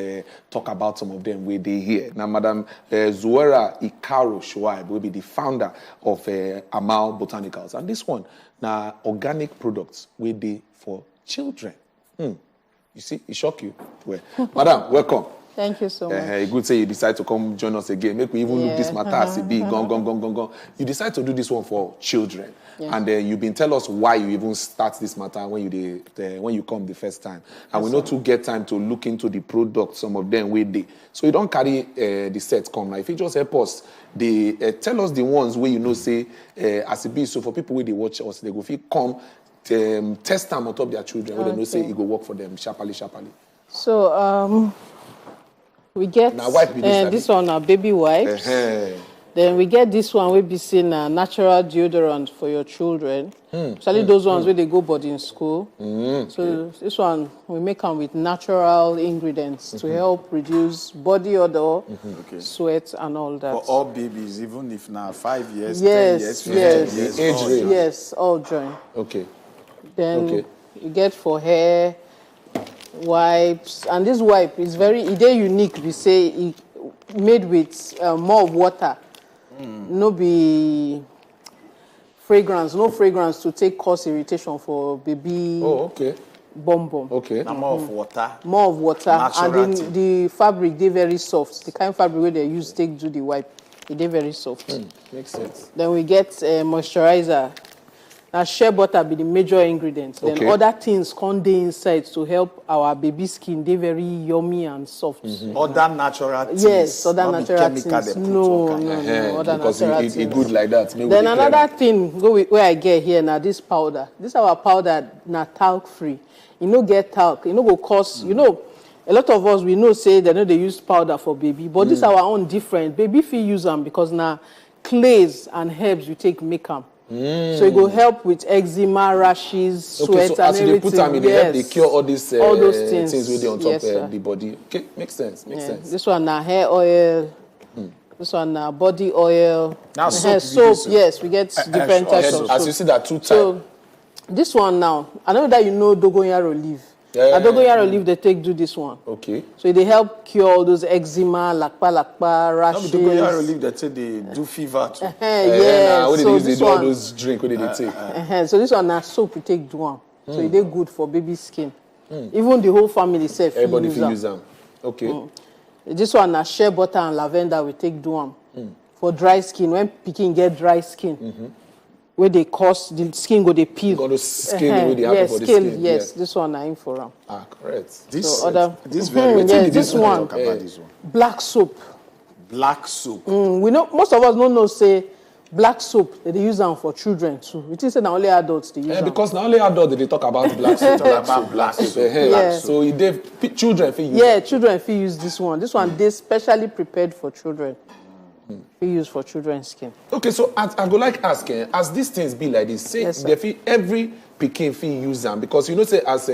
talk about some of them where they here. Now, Madam Zuera Ikaro Shuaib will be the founder of Amal Botanicals. And this one, now organic products will be for children. You see, it shock you. Well, Madam, welcome. Thank you so much. Good say you decide to come join us again. Make we even look this matter as a big gone. You decide to do this one for children. Yes. And you've been tell us why you even start this matter when you come the first time. And we know to get time to look into the product, some of them where they. So you don't carry the set come. Now, if you just help us, tell us the ones where you know say as a be. So for people where they watch us, they go feel come test them on top of their children. Where they know say it go work for them sharply. So We get this one, a baby wipes. Then we get this one, we be seeing a natural deodorant for your children. Especially those ones where they go boarding school. So this one, we make them with natural ingredients to help reduce body odor, sweat, and all that. For all babies, even if now 5 years, yes, 10 years, 15 years. Age range. Yes, all join. Okay. Then you get for hair, wipes. And this wipe is very unique. We say it made with more of water. No be fragrance, no fragrance to take cause irritation for baby. Bum. Okay. More of water. More of water. And then the fabric, they very soft. The kind of fabric where they use take do the wipe, they very soft. Makes sense. Then we get moisturizer. Now, shea butter be the major ingredient. Then other things come inside to help our baby skin. They very yummy and soft. Other natural things. Yes, other natural things. No, other natural things. It's good like that. Then another thing where I get here now, this powder. This our powder na talc free. You know get talc. You know go cause. You know, a lot of us we know say they know they use powder for baby, but this our own different. Baby feel use them because now clays and herbs we take make them. So it will help with eczema, rashes, sweat, so and as everything. they put them in the help, they cure all these those things with on top of the body. Okay, makes sense. This one now hair oil. This one now body oil. Now soap. Yes, we get different types of soap. As you see that 2 types. So this one now, I know that you know dogoyaro leaf. Dogoyaro leaf they take do this one. Okay. So they help cure all those eczema, lakpa, rashes. Dogoyaro leaf that say they do fever too. Yes. So they do all those drink what they take. So this one now soap we take do one. So it is good for baby skin. Even the whole family self. Everybody can use them. Okay. This one now shea butter and lavender we take do one. For dry skin, when picking get dry skin. Where they cause the skin go they peel. Go to skin they have for the skin. Yes, this one I aim for them. Correct. This very this one. Black soap. Black soap. We know most of us don't know say black soap they use them for children too. We think say now only adults they use them. Because now only adults they talk about black soap. Black soap. So if children feel use children feel use this one. This one they specially prepared for children. We use for children's skin. Okay, so I go like asking, as these things be like this, say they feel every pikin feel use them because you know say as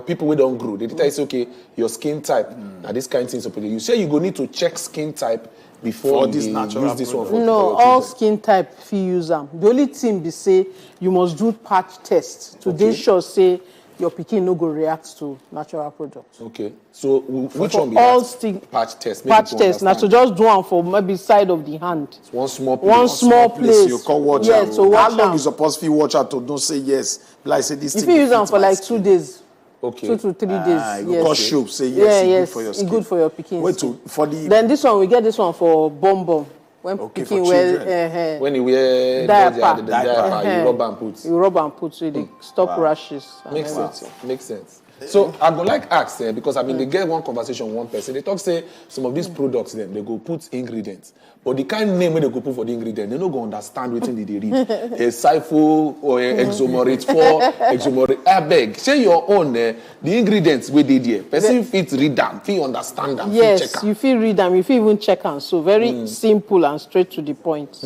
people we don't grow, they tell you say okay your skin type now this kind of things so you say you go need to check skin type before this natural use this one for no all skin type feel use them. The only thing be say you must do patch test to dey sure say your pikin no go react to natural products. Okay. So which one be all that? Patch test. Patch test. Now to just do one for maybe side of the hand. It's one small place. One small place. You can watch out. So how long you supposed to watch out to don't say yes? Like say this. If you use them for like 2 days. Okay. 2 to 3 days. You can show say yes. Good for your skin. It's good for your pikin. Wait to for the. Then this one we get this one for bum. When pikin wear when you wear diaper, you rub and put. You rub and put so they stop rashes. Makes sense. So I go like ask because I mean they get one conversation one person they talk say some of these products then they go put ingredients but the kind of name when they go put for the ingredient they no go understand what they read a Cypho or exomorate for exomorate I beg say your own the ingredients where they there person fit read them fit understand them yes check you fit read them you fit even check them so very simple and straight to the point.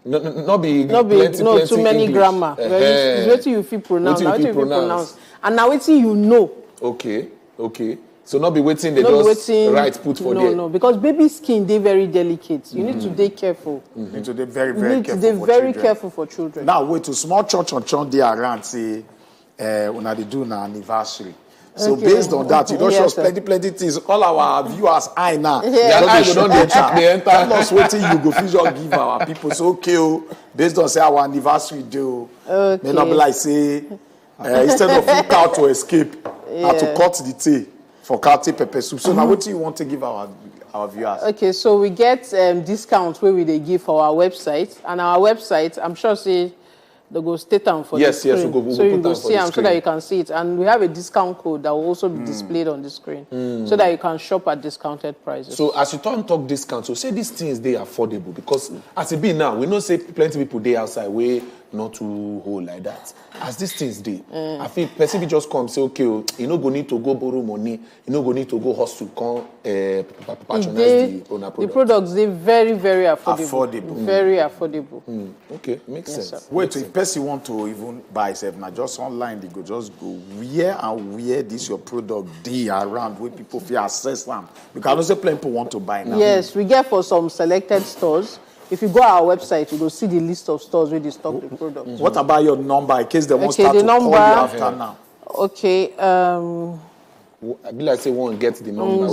Not be too many English. Grammar. It's what you feel pronounce. And now what you know. Okay. So not be waiting they just right put for there. No, because baby skin they very delicate. You need to be careful. You need to be very careful for children. Now wait to small church they around say when they do an anniversary. So based on that, you don't show us plenty things. All our viewers eye now. They don't enter. I'm not waiting. You go just give our people. So based on say our anniversary do. May not be like say instead of you cow to escape, how to cut the tail for cow pepper soup. So now what do you want to give our viewers? Okay, so we get discounts where they give for our website, and our website I'm sure say. They go state them for the screen. Yes, we'll so you go see them so that you can see it. And we have a discount code that will also be displayed on the screen so that you can shop at discounted prices. So as you talk discount, so say these things they affordable because as it be now, we know say plenty people they outside where not too whole like that. As these things dey, I feel person fit just come say, okay, you no go need to go borrow money, you no go need to go hustle, come patronize the owner product. The products they very, very affordable. Very affordable. Okay, makes sense. Sir. Wait, if person want to even buy self now, just online, they go just go where this your product dey around where people feel access them. Because also plenty people want to buy now. Yes, we get for some selected stores. If you go our website, you go see the list of stores where they stock the product. What about your number in case they won't start to call you after now? Okay. I be like say one get the number.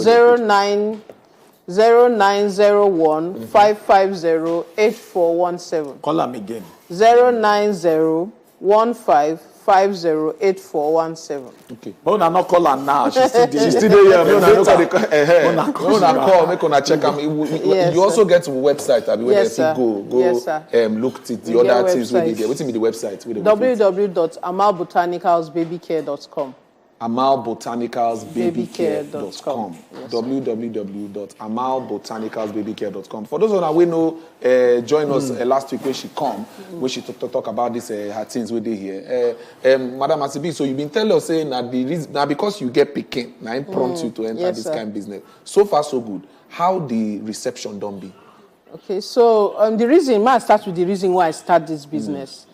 0901 550 8417. Call them again. 09015 508417. Okay. But I not call her now. She's still there. She's still there. Call. Make una check them. You also get to website. I mean, where they go look at the other things we did there. What's in the website? www.amalbotanicalsbabycare.com. amalbotanicalsbabycare.com. www.amalbotanicalsbabycare.com. For those of we know, join us last week when she come, when she talk about this her things we did here. Madam Asibi, so you've been telling us saying that the reason now because you get picking, now it prompts you to enter this kind of business. So far so good. How the reception don't be? Okay, so the reason I start with the reason why I start this business.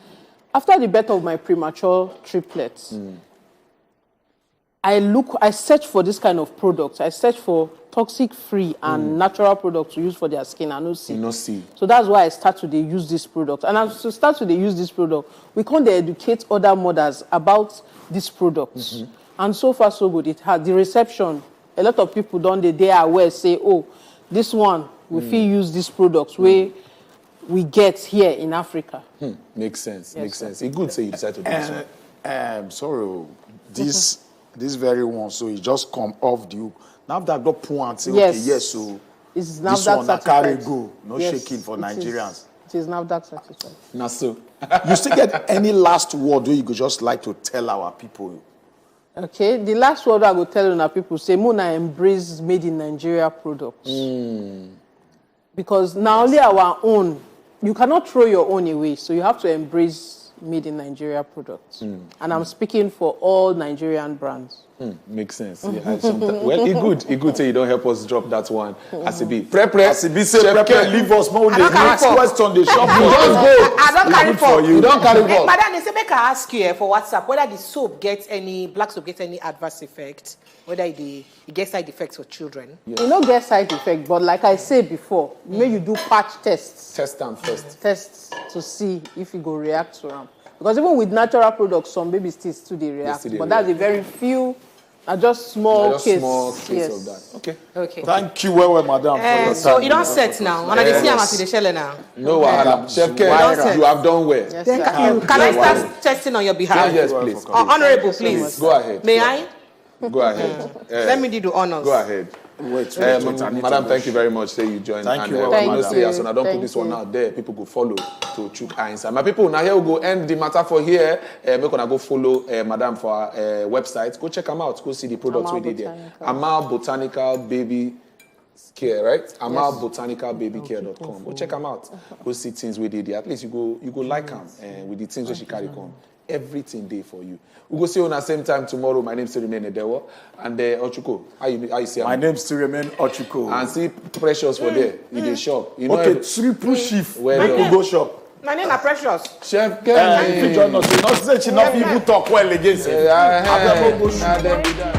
After the birth of my premature triplets. I search for this kind of products. I search for toxic-free and natural products to use for their skin. I no see. So that's why I start to use this product. And as to start to use this product, we can educate other mothers about these products. And so far, so good. It had the reception. A lot of people they are aware, say, oh, this one, we feel use these products where we get here in Africa. Makes sense. Makes sense. It's good say you decide to do this one. Sorry, this very one, so it just come off the hook. Now that I got point and say, okay, so it's now this that one I carry go, no shaking for Nigerians. It is now that satisfied. Now so. You still get any last word where you could just like to tell our people? Okay, the last word I will tell our people, say, Muna embrace made in Nigeria products. Because now only our own, you cannot throw your own away, so you have to embrace made in Nigeria products. And I'm speaking for all Nigerian brands. Makes sense. Yeah, well, it's good say you don't help us drop that one. Asibi. Asibi say leave us more. They ask question, they shop. I don't carry for you. Don't carry for. Madam, they say make I ask you for WhatsApp whether the soap gets any black soap gets any adverse effect, whether it gets side effects for children. You don't get side effect, but like I said before, may you do patch tests. Test them first. Tests to see if you go react to them. Because even with natural products, some babies still they react. But that's a very few. Just small case of that. Okay. Thank you, well, madam. For your so time. you don't set now. When I see I'm at the shell now. No, Chef Ken, you have done well. Yes, thank you. Can I start testing on your behalf? Yes, please. Honorable, please. Go ahead. May I? Go ahead. Let me do the honors. Go ahead. Wait, Madam, thank you very much. Say you joined. Thank you. So now don't put this one out there. People go follow to chook inside. My people, now here we go end the matter for here. We're gonna go follow Madam for our website. Go check them out. Go see the products we did there. Amal Botanical Baby Care, right? AmalBotanicalBabyCare.com. Go check them out. Go see things we did there. At least you go like them with the things that she carry on. Everything there for you. We go see you on the same time tomorrow. My name still remain Edewo. And Ochuko, how you see? My name still remain Ochuko. And see Precious for there. You dey shop. You know triple shift. Where we go shop. My name is Precious. Chef Ken. If you join us, not say she not people talk well against it.